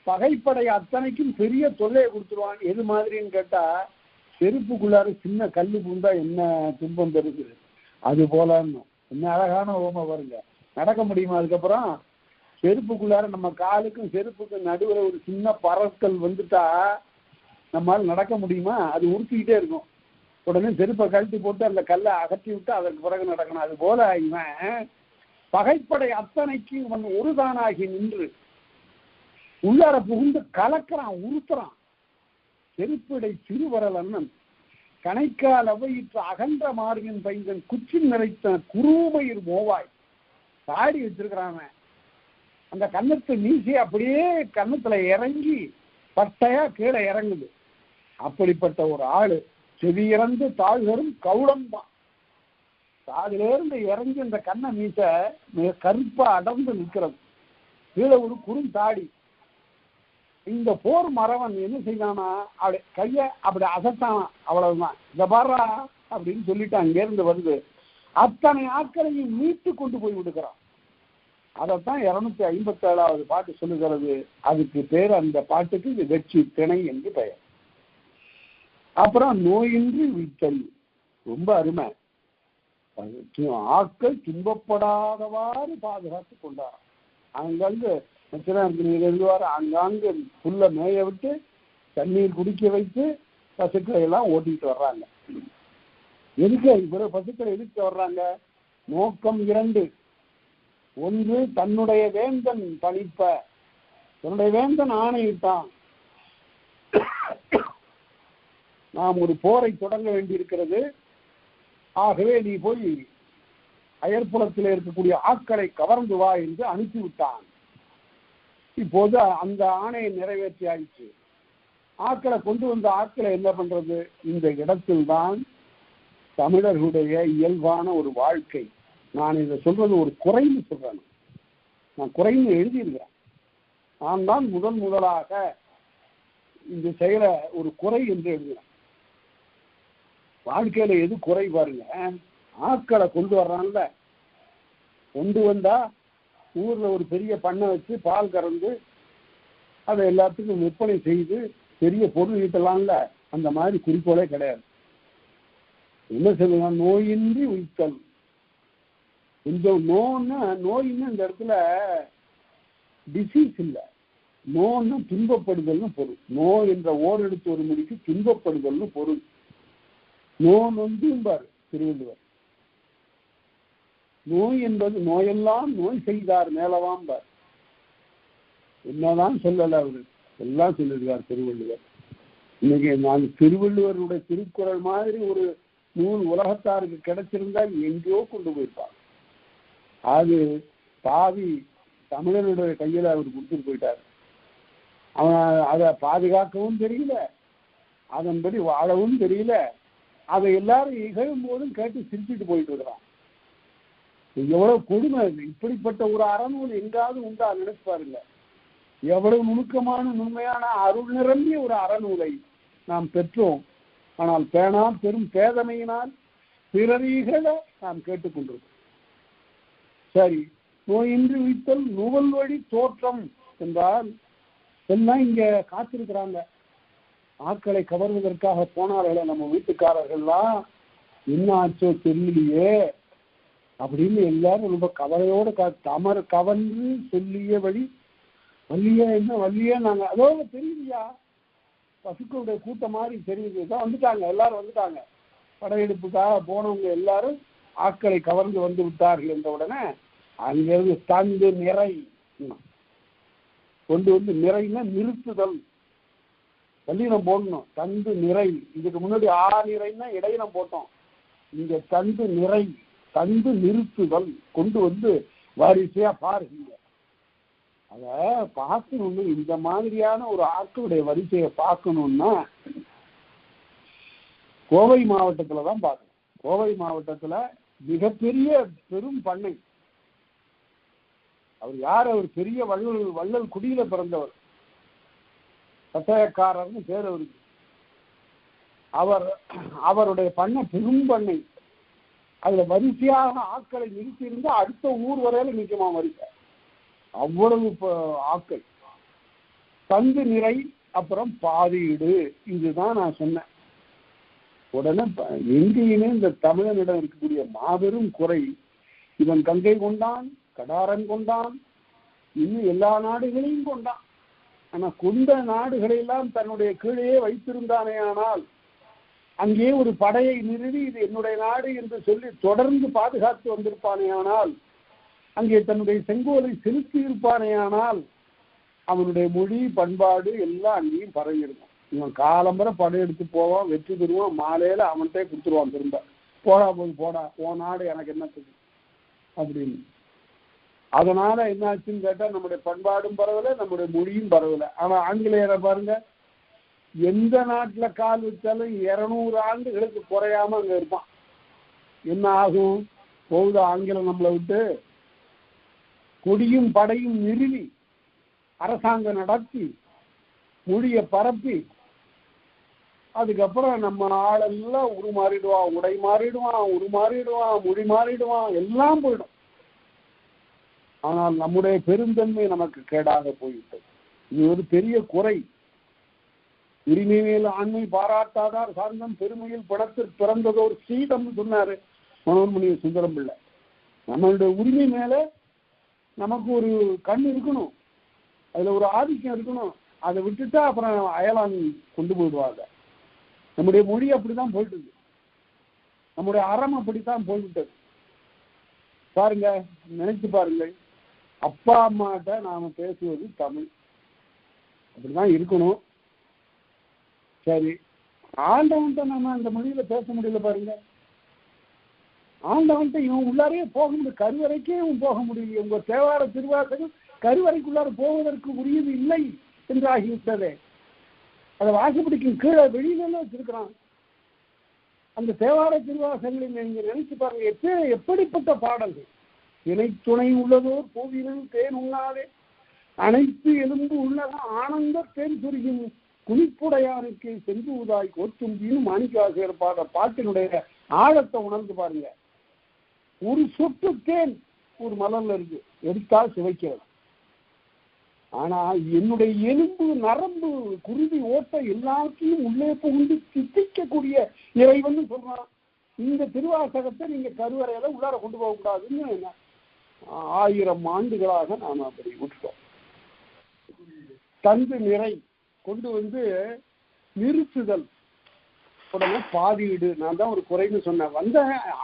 பகைப்படை அத்தனைக்கும் பெரிய தொல்லையை கொடுத்துருவான். எது மாதிரின்னு கேட்டா, செருப்புக்குள்ளார சின்ன கல்லு பூந்தா என்ன துன்பம் தருது, அது போல என்ன அழகான ஓமை வருங்க. நடக்க முடியுமா? அதுக்கப்புறம் செருப்புக்குள்ளார நம்ம காலுக்கும் செருப்புக்கும் நடுவில் ஒரு சின்ன பறக்கல் வந்துட்டா நம்மளால நடக்க முடியுமா? அது உறுத்திக்கிட்டே இருக்கும். உடனே செருப்பை கழட்டி போட்டு அந்த கல்லை அகற்றி விட்டு அதற்கு பிறகு நடக்கணும். அது போல இவன் பகைப்படை அத்தனைக்கு இவன் ஒருதானாகி நின்று உள்ளார புகுந்து கலக்கிறான், உறுத்துறான். செருப்பிடை சிறுவரல் அண்ணன் கணைக்கால் அவையிற்று அகன்ற மார்பின் பைங்கன் குச்சி நிறைத்த குருமையில் மோவாய் தாடி வச்சிருக்கிறான். அந்த கன்னத்து மீசி அப்படியே கன்னத்துல இறங்கி பட்டையா கீழே இறங்குது. அப்படிப்பட்ட ஒரு ஆளு செவி இறந்து தாழ்கரும் கவுளம்பான். அதிலிருந்து இறங்கி இந்த கண்ணை மீச மிக கருப்பா அடர்ந்து நிற்கிறது. கீழே ஒரு குறுந்தாடி. இந்த போர் மரவன் என்ன செய்தானா, அப்படி கைய அப்படி அசத்தானா, அவ்வளவுதான். இந்த பாரா அப்படின்னு சொல்லிட்டு அங்கிருந்து வந்து அத்தனை ஆட்களையும் மீட்டு கொண்டு போய் விடுகிறான். அதைத்தான் 257வது பாட்டு சொல்லுகிறது. அதுக்கு பேர், அந்த பாட்டுக்கு இது வெற்றி திணை என்று பெயர். அப்புறம் நோயின்றி விட்டல், ரொம்ப அருமை. ஆட்கள் துன்பப்படாதவாறு பாதுகாத்து கொண்டார். அங்கங்கு எழுதுவார், அங்காங்கு புல்ல மேய விட்டு தண்ணீர் குடிக்க வைத்து பசுக்களை எல்லாம் ஓட்டிட்டு வர்றாங்க. எதுக்கு இவ்வளவு பசுக்களை எதுக்கு வர்றாங்க? நோக்கம் 2. ஒன்று, தன்னுடைய வேந்தன் பணிப்ப, தன்னுடைய வேந்தன் ஆணையிட்டான், நாம் ஒரு போரை தொடங்க வேண்டியிருக்கிறது, ஆகவே நீ போய் அயற்புலத்தில் இருக்கக்கூடிய ஆட்களை கவர்ந்து வா என்று அனுப்பிவிட்டான். இப்போது அந்த ஆணையை நிறைவேற்றி ஆயிடுச்சு. ஆட்களை கொண்டு வந்த ஆட்களை என்ன பண்றது? இந்த இடத்தில் தான் தமிழர்களுடைய இயல்பான ஒரு வாழ்க்கை. நான் இதை சொல்றது ஒரு குறைன்னு சொல்றேன். நான் குறைன்னு எழுதியிருக்கிறேன். நான் தான் முதலாக இந்த செயலை ஒரு குறை என்று எழுதுகிறேன். வாழ்க்கையில எது குறை பாருங்க. ஆட்களை கொண்டு வர்றான்ல, கொண்டு வந்தா ஊர்ல ஒரு பெரிய பண்ணை வச்சு பால் கறந்து அதை எல்லாத்துக்கும் விற்பனை செய்து பெரிய பொருள் ஈட்டலாம்ல, அந்த மாதிரி குறிக்கோளே கிடையாது. என்ன சொல்லுங்க, நோயின்றி உயிர்த்தல். இந்த நோயின்னு இந்த இடத்துல டிசீஸ் இல்லை, நோன்னு துன்பப்படுதல்னு பொருள். நோ என்ற ஓரெழுத்து ஒரு மொழிக்கு துன்பப்படுதல்னு பொருள். நொந்தும்பார் திருவள்ளுவர். நோய் என்பது நோயெல்லாம் நோய் செய்தார் மேலவாம்பார். என்னதான் சொல்லல அவரு, எல்லாம் சொல்லிருக்கார் திருவள்ளுவர். இன்னைக்கு நான் திருவள்ளுவருடைய திருக்குறள் மாதிரி ஒரு நூல் உலகத்தாருக்கு கிடைச்சிருந்தா எங்கேயோ கொண்டு போயிருப்பார். அது பாவி தமிழனுடைய கையில அவர் கொடுத்துட்டு போயிட்டார். அவன் அதை பாதுகாக்கவும் தெரியல, அதன்படி வாழவும் தெரியல. அதை எல்லாரும் இகழும் போதும் கேட்டு சிரிச்சுட்டு போயிட்டு இருக்கிறான். எவ்வளவு கொடுமை அது. இப்படிப்பட்ட ஒரு அறநூல் எங்காவது உண்டா நினைச்சு பாருங்க. எவ்வளவு நுணுக்கமான நுண்மையான அருள் நிரம்பிய ஒரு அறநூலை நாம் பெற்றோம். ஆனால் பேணா பெரும் பேதமையினால் பிறரீகள நாம் கேட்டுக்கொண்டிருக்கோம். சரி, நோயின்றி உய்த்தல் நுவல் வழி தோற்றம் என்றால் எல்லாம் இங்க காத்திருக்கிறாங்க. ஆட்களை கவர்வதற்காக போனார்களே நம்ம வீட்டுக்காரர்கள்லாம், என்ன ஆச்சோ தெரியலையே அப்படின்னு எல்லாரும் ரொம்ப கவலையோட தமர் கவர்ந்து சொல்லிய வழி வள்ளியே என்ன வள்ளியே நாங்க அதோ தெரியலையா, பசுக்களுடைய கூட்டம் மாதிரி தெரியுது, வந்துட்டாங்க, எல்லாரும் வந்துட்டாங்க. படையெடுப்புக்காக போனவங்க எல்லாரும் ஆட்களை கவர்ந்து வந்து விட்டார்கள் என்ற உடனே அங்கிருந்து தந்து நிறை கொண்டு வந்து, நிறைன்னா நிறுத்துதல், வல்லினம் போடணும். தந்து நிறை, இதுக்கு முன்னாடி நிறைன்னா இடையினம் போட்டோம். இங்க தந்து நிறை, தந்து நிறுத்துதல் கொண்டு வந்து வாரிசையா பாருங்க. அத பார்க்கணும்னு, இந்த மாதிரியான ஒரு ஆட்களுடைய வரிசையை பார்க்கணும்னா கோவை மாவட்டத்துலதான் பார்க்கணும். கோவை மாவட்டத்துல மிகப்பெரிய பெரும் பண்ணை. அவர் யார்? அவர் பெரிய வள்ளல் குடியில பிறந்தவர், சட்டயக்காரர்னு பேர் அவருக்கு. அவருடைய பண்ணை பெரும் பண்ணை. அதுல வரிசையாக ஆட்களை நிறுத்தி இருந்தா அடுத்த ஊர் வரையில நிற்குமா வரிசை, அவ்வளவு ஆட்கள். தந்து நிறை, அப்புறம் பாதியீடு, இதுதான் நான் சொன்னேன். உடனே எங்கேயுமே இந்த தமிழனிடம் இருக்கக்கூடிய மாபெரும் குறை, இவன் கங்கை கொண்டான், கடாரன் கொண்டான், இன்னும் எல்லா நாடுகளையும் கொண்டான். ஆனா கொண்ட நாடுகளை எல்லாம் தன்னுடைய கீழே வைத்திருந்தானே, ஆனால் அங்கே ஒரு படையை நிறுவி இது என்னுடைய நாடு என்று சொல்லி தொடர்ந்து பாதுகாத்து வந்திருப்பானே, ஆனால் அங்கே தன்னுடைய செங்கோலை செலுத்தி இருப்பானே, ஆனால் அவனுடைய மொழி பண்பாடு எல்லாம் அங்கேயும் பரவி இருக்கும். இவன் காலம்பரை படையெடுத்து போவான், வெற்றி பெறுவான், மாலையில அவன்கிட்டே கொடுத்துருவான் திரும்ப, போடா போது போடா, உன் நாடு எனக்கு என்ன தெரியும் அப்படின்னு. அதனால என்னாச்சுன்னு கேட்டா நம்முடைய பண்பாடும் பரவல, நம்முடைய மொழியும் பரவல. ஆனா ஆங்கிலேயரை பாருங்க, எந்த நாட்டுல கால் வச்சாலும் 200 ஆண்டுகளுக்கு குறையாம அங்க இருப்பான். என்ன ஆகும்? போகுது ஆங்கிலம் நம்மளை விட்டு, கொடியும் படையும் நிறுவி அரசாங்கம் நடத்தி மொழியை பரப்பி, அதுக்கப்புறம் நம்ம ஆளெல்லாம் உருமாறிடுவான், உடை மாறிடுவான், உருமாறிடுவான், மொழி மாறிடுவான், எல்லாம் போயிடும். ஆனால் நம்முடைய பெருந்தன்மை நமக்கு கேடாக போய்விட்டது. இது ஒரு பெரிய குறை. உரிமை மேல் ஆண்மை பாராட்டாதார் சார்ந்தம் பெருமையில் படத்தில் பிறந்ததோர் சீதம் சொன்னாரு மனோன்மணி சுந்தரம் பிள்ளை. நம்மளுடைய உரிமை மேல நமக்கு ஒரு கண் இருக்கணும், அதுல ஒரு ஆதிக்கம் இருக்கணும். அதை விட்டுட்டா அப்புறம் அயலான் கொண்டு போயிடுவாங்க. நம்முடைய மொழி அப்படித்தான் போயிட்டு, நம்முடைய அறம் அப்படித்தான் போய்விட்டது. பாருங்க, நினைச்சு பாருங்க, அப்பா அம்மாட்ட நாம பேசுவது தமிழ், அப்படிதான் இருக்கணும். சரி, ஆண்டவன்ட்ட நம்ம அந்த மொழியில பேச முடியல பாருங்க. ஆண்டவன்ட்ட இவன் உள்ளாரே போக முடியும், கருவறைக்கே இவன் போக முடியல. உங்க தேவார திருவாசகம் கருவறைக்குள்ளார போவதற்கு உரியது இல்லை என்று ஆகிவிட்டதே. அதை வாசப்படிக்கு கீழே வெளியில வச்சிருக்கிறான். அந்த தேவார திருவாசகங்களை நீங்க நினைச்சு பாருங்க, எப்படிப்பட்ட பாடல்கள். இணை துணை உள்ளதோர் கோவிலும் தேன் உண்ணாதே, அனைத்து எலும்பு உள்ளதா ஆனந்த தேன் சுருகும் குளிப்புடையானுக்கு சென்று உதாய் கோத்தும்பின்னு மாணிக்காசிரியர் பாடுற பாட்டினுடைய ஆழத்தை உணர்ந்து பாருங்க. ஒரு சொட்டு தேன் ஒரு மலர்ல இருக்கு, எடுத்தா சுவைக்கிறது. ஆனா என்னுடைய எலும்பு நரம்பு குருதி ஓட்ட எல்லாத்தையும் உள்ளே புகுந்து சித்திக்கக்கூடிய இறைவன் சொல்றான். இந்த திருவாசகத்தை நீங்க கருவறையில உள்ளார கொண்டு போக கூடாதுன்னு 1000 ஆண்டுகளாக நாம் அப்படி விட்டுட்டோம். தந்து நிறை கொண்டு வந்து நிறுத்துதல், உடனே பாதியிடு. நான் தான் ஒரு குறைன்னு சொன்னேன். வந்த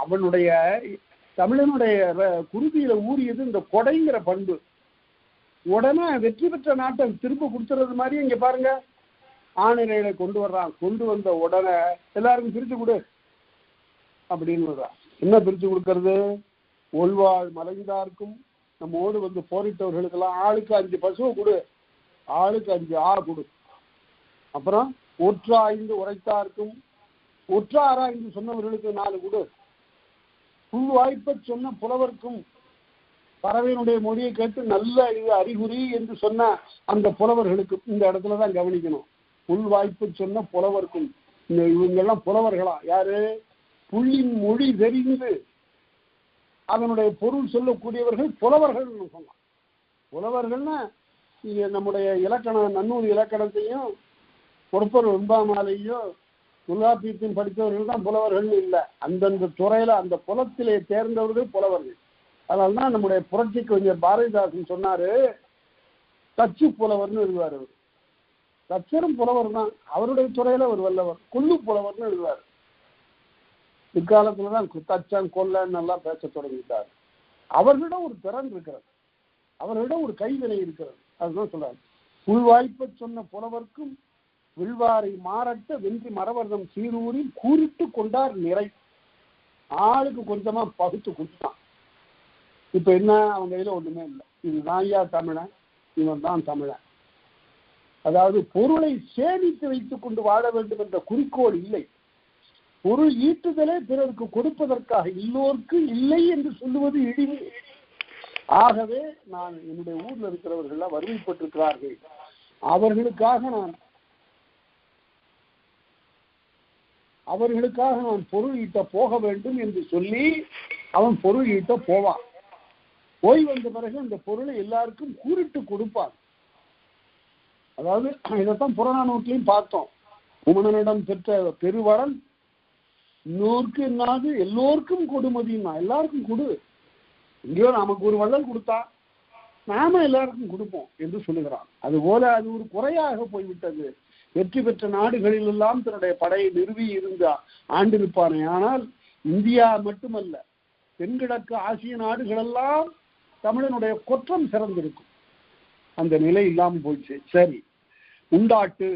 அவனுடைய தமிழனுடைய குருதியில ஊறியது இந்த கொடைங்கிற பண்பு. உடனே வெற்றி பெற்ற நாட்டை திரும்ப கொடுத்துறது மாதிரி இங்க பாருங்க, ஆணிரைகளை கொண்டு வர்றான். கொண்டு வந்த உடனே எல்லாருக்கும் பிரிச்சு கொடு அப்படின்னு வர்றான். என்ன பிரிச்சு கொடுக்கறது? ஒல்வாள் மலைந்தார்க்கும் நம்மோடு வந்து போரிட்டவர்களுக்கெல்லாம் ஆளுக்கு 5 பசுவை கொடு, ஆளுக்கு 5 ஆறு கொடு. அப்புறம் ஒற்றாய்ந்து உரைத்தார்க்கும் ஒற்றாராய்ந்து சொன்னவர்களுக்கு 4 கொடு. புல் வாய்ப்ப சொன்ன புலவர்க்கும் பறவையினுடைய மொழியை கேட்டு நல்ல இது அறிகுறி என்று சொன்ன அந்த புலவர்களுக்கு இந்த இடத்துலதான் கவனிக்கணும். புல் வாய்ப்பு சொன்ன புலவர்க்கும், இவங்கெல்லாம் புலவர்களா? யாரு? புள்ளின் மொழி தெரிந்து அதனுடைய பொருள் சொல்லக்கூடியவர்கள் புலவர்கள் சொல்லலாம். புலவர்கள்னா இங்க நம்முடைய இலக்கணம், நன்னூறு இலக்கணத்தையும் பொறுப்பர் வெண்பாமாலையும் தொல்காப்பியத்தையும் படித்தவர்கள் தான் புலவர்கள்னு இல்லை. அந்தந்த துறையில அந்த புலத்திலே தேர்ந்தவர்கள் புலவர்கள். அதனால்தான் நம்முடைய புரட்சி கவிஞர் பாரதிதாசன் சொன்னாரு, தச்சு புலவர்னு எழுதுவார். அவர் தச்சரும் புலவர் தான், அவருடைய துறையில ஒரு வல்லவர். கொல்லு புலவர்னு எழுதுவார். இக்காலத்துலதான் தச்சன் கொல்லன்னு எல்லாம் பேச தொடங்கிட்டார். அவர்களிடம் ஒரு திறன் இருக்கிறது, அவர்களிடம் ஒரு கைவினை இருக்கிறது. அதுதான் சொல்றாரு, புல்வாய்ப்ப சொன்ன புலவர்க்கும் வில்வாரை மாறட்ட வென்றி மரவர்தம் சீரூரில் கூறிட்டு கொண்டார் நிறை. ஆளுக்கு கொஞ்சமா பகுத்து கொடுத்தான். இப்ப என்ன? அவங்க கையில ஒண்ணுமே இல்லை. இதுதான் ஐயா தமிழன், இவன் தான் தமிழன். அதாவது பொருளை சேமித்து வைத்துக் கொண்டு வாழ வேண்டும் என்ற குறிக்கோள் இல்லை. பொருள் ஈட்டுதலே பிறருக்கு கொடுப்பதற்காக, எல்லோருக்கு இல்லை என்று சொல்லுவது இழிவு. ஆகவே நான் என்னுடைய ஊர்ல இருக்கிறவர்கள் வறுமைப்பட்டிருக்கிறார்கள், அவர்களுக்காக நான் பொருள் ஈட்ட போக வேண்டும் என்று சொல்லி அவன் பொருள் ஈட்ட போவான். போய் வந்த பிறகு அந்த பொருளை எல்லாருக்கும் கூறிட்டு கொடுப்பான். அதாவது இதைத்தான் புறநானூற்றிலையும் பார்த்தோம். உமனனிடம் பெற்ற பெருவரன் இன்னோருக்கு என்னாது எல்லோருக்கும் கொடுமதினா, எல்லாருக்கும் கொடு. எங்கேயோ நமக்கு ஒரு வள்ளல் கொடுத்தா நாம எல்லாருக்கும் கொடுப்போம் என்று சொல்லுகிறான். அதுபோல அது ஒரு குறையாக போய்விட்டது. வெற்றி பெற்ற நாடுகளில் எல்லாம் தன்னுடைய படையை நிறுவி இருந்த ஆண்டிருப்பானே. ஆனால் இந்தியா மட்டுமல்ல, தென்கிழக்கு ஆசிய நாடுகளெல்லாம் தமிழனுடைய குற்றம் சிறந்திருக்கும். அந்த நிலை இல்லாமல் போயிடுச்சு. சரி, உண்டாட்டு.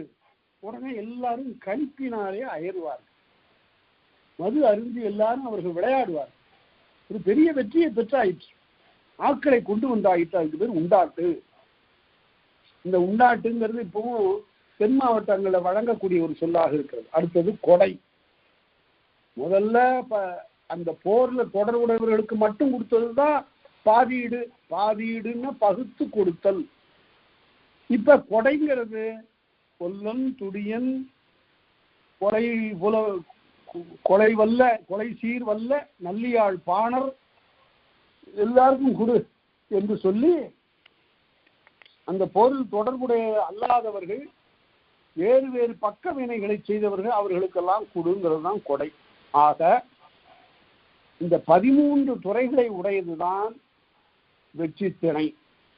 உடனே எல்லாரும் கணிப்பினாலே அயர்வார்கள். மது அருந்தி எல்லாரும் அவர்கள் விளையாடுவார். ஒரு பெரிய வெற்றியை பெற்றாயிற்று, ஆட்களை கொண்டு வந்தாயிற்று. அதுக்கு பேர் உண்டாட்டு. இந்த உண்டாட்டுங்கிறது இப்பவும் தென் மாவட்டங்களை வழங்கக்கூடிய ஒரு சொல்லாக இருக்கிறது. அடுத்தது கொடை. முதல்ல அந்த போர்ல தொடர்புடையவர்களுக்கு மட்டும் கொடுத்ததுதான் பாதியீடு. பாதியீடுன்னு பகுத்து கொடுத்தல். இப்ப கொடைங்கிறது கொல்லன், துடியன், கொலை வல்ல, கொலை சீர் வல்ல, நல்லியாழ் பாணர் எல்லாருக்கும் கொடு என்று சொல்லி அந்த போரில் தொடர்புடைய அல்லாதவர்கள், வேறு வேறு பக்க வினைகளை செய்தவர்கள், அவர்களுக்கெல்லாம் கொடுங்கிறது தான் கொடை. ஆக இந்த 13 துறைகளை உடையதுதான் வெற்றி திணை.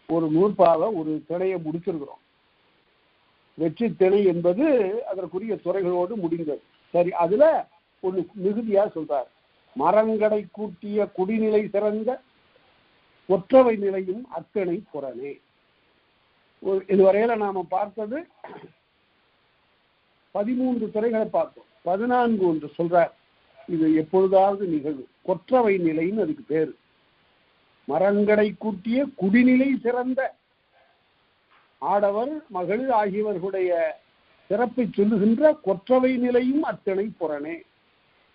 ஒரு நூற்பாவை ஒரு திணையை முடிச்சிருக்கிறோம். வெற்றி திணை என்பது அதற்குரிய துறைகளோடு முடிந்தது. சரி, அதுல ஒண்ணு மிகுதியா சொல்றார். மரங்கடை கூட்டிய குடிநிலை சிறந்த ஒற்றவை நிலையும் அத்தனை புறனே. இதுவரையில நாம பார்த்தது 13 துறைகளை பார்த்தோம். 14 ஒன்று சொல்றார். இது எப்பொழுதாவது நிகழ்வு. கொற்றவை நிலைன்னு அதுக்கு பேரு. மரங்கடை கூட்டிய குடிநிலை சிறந்த ஆடவர் மகள் ஆகியவர்களுடைய சிறப்பை சொல்லுகின்ற கொற்றவை நிலையும் அத்தனை புறனே.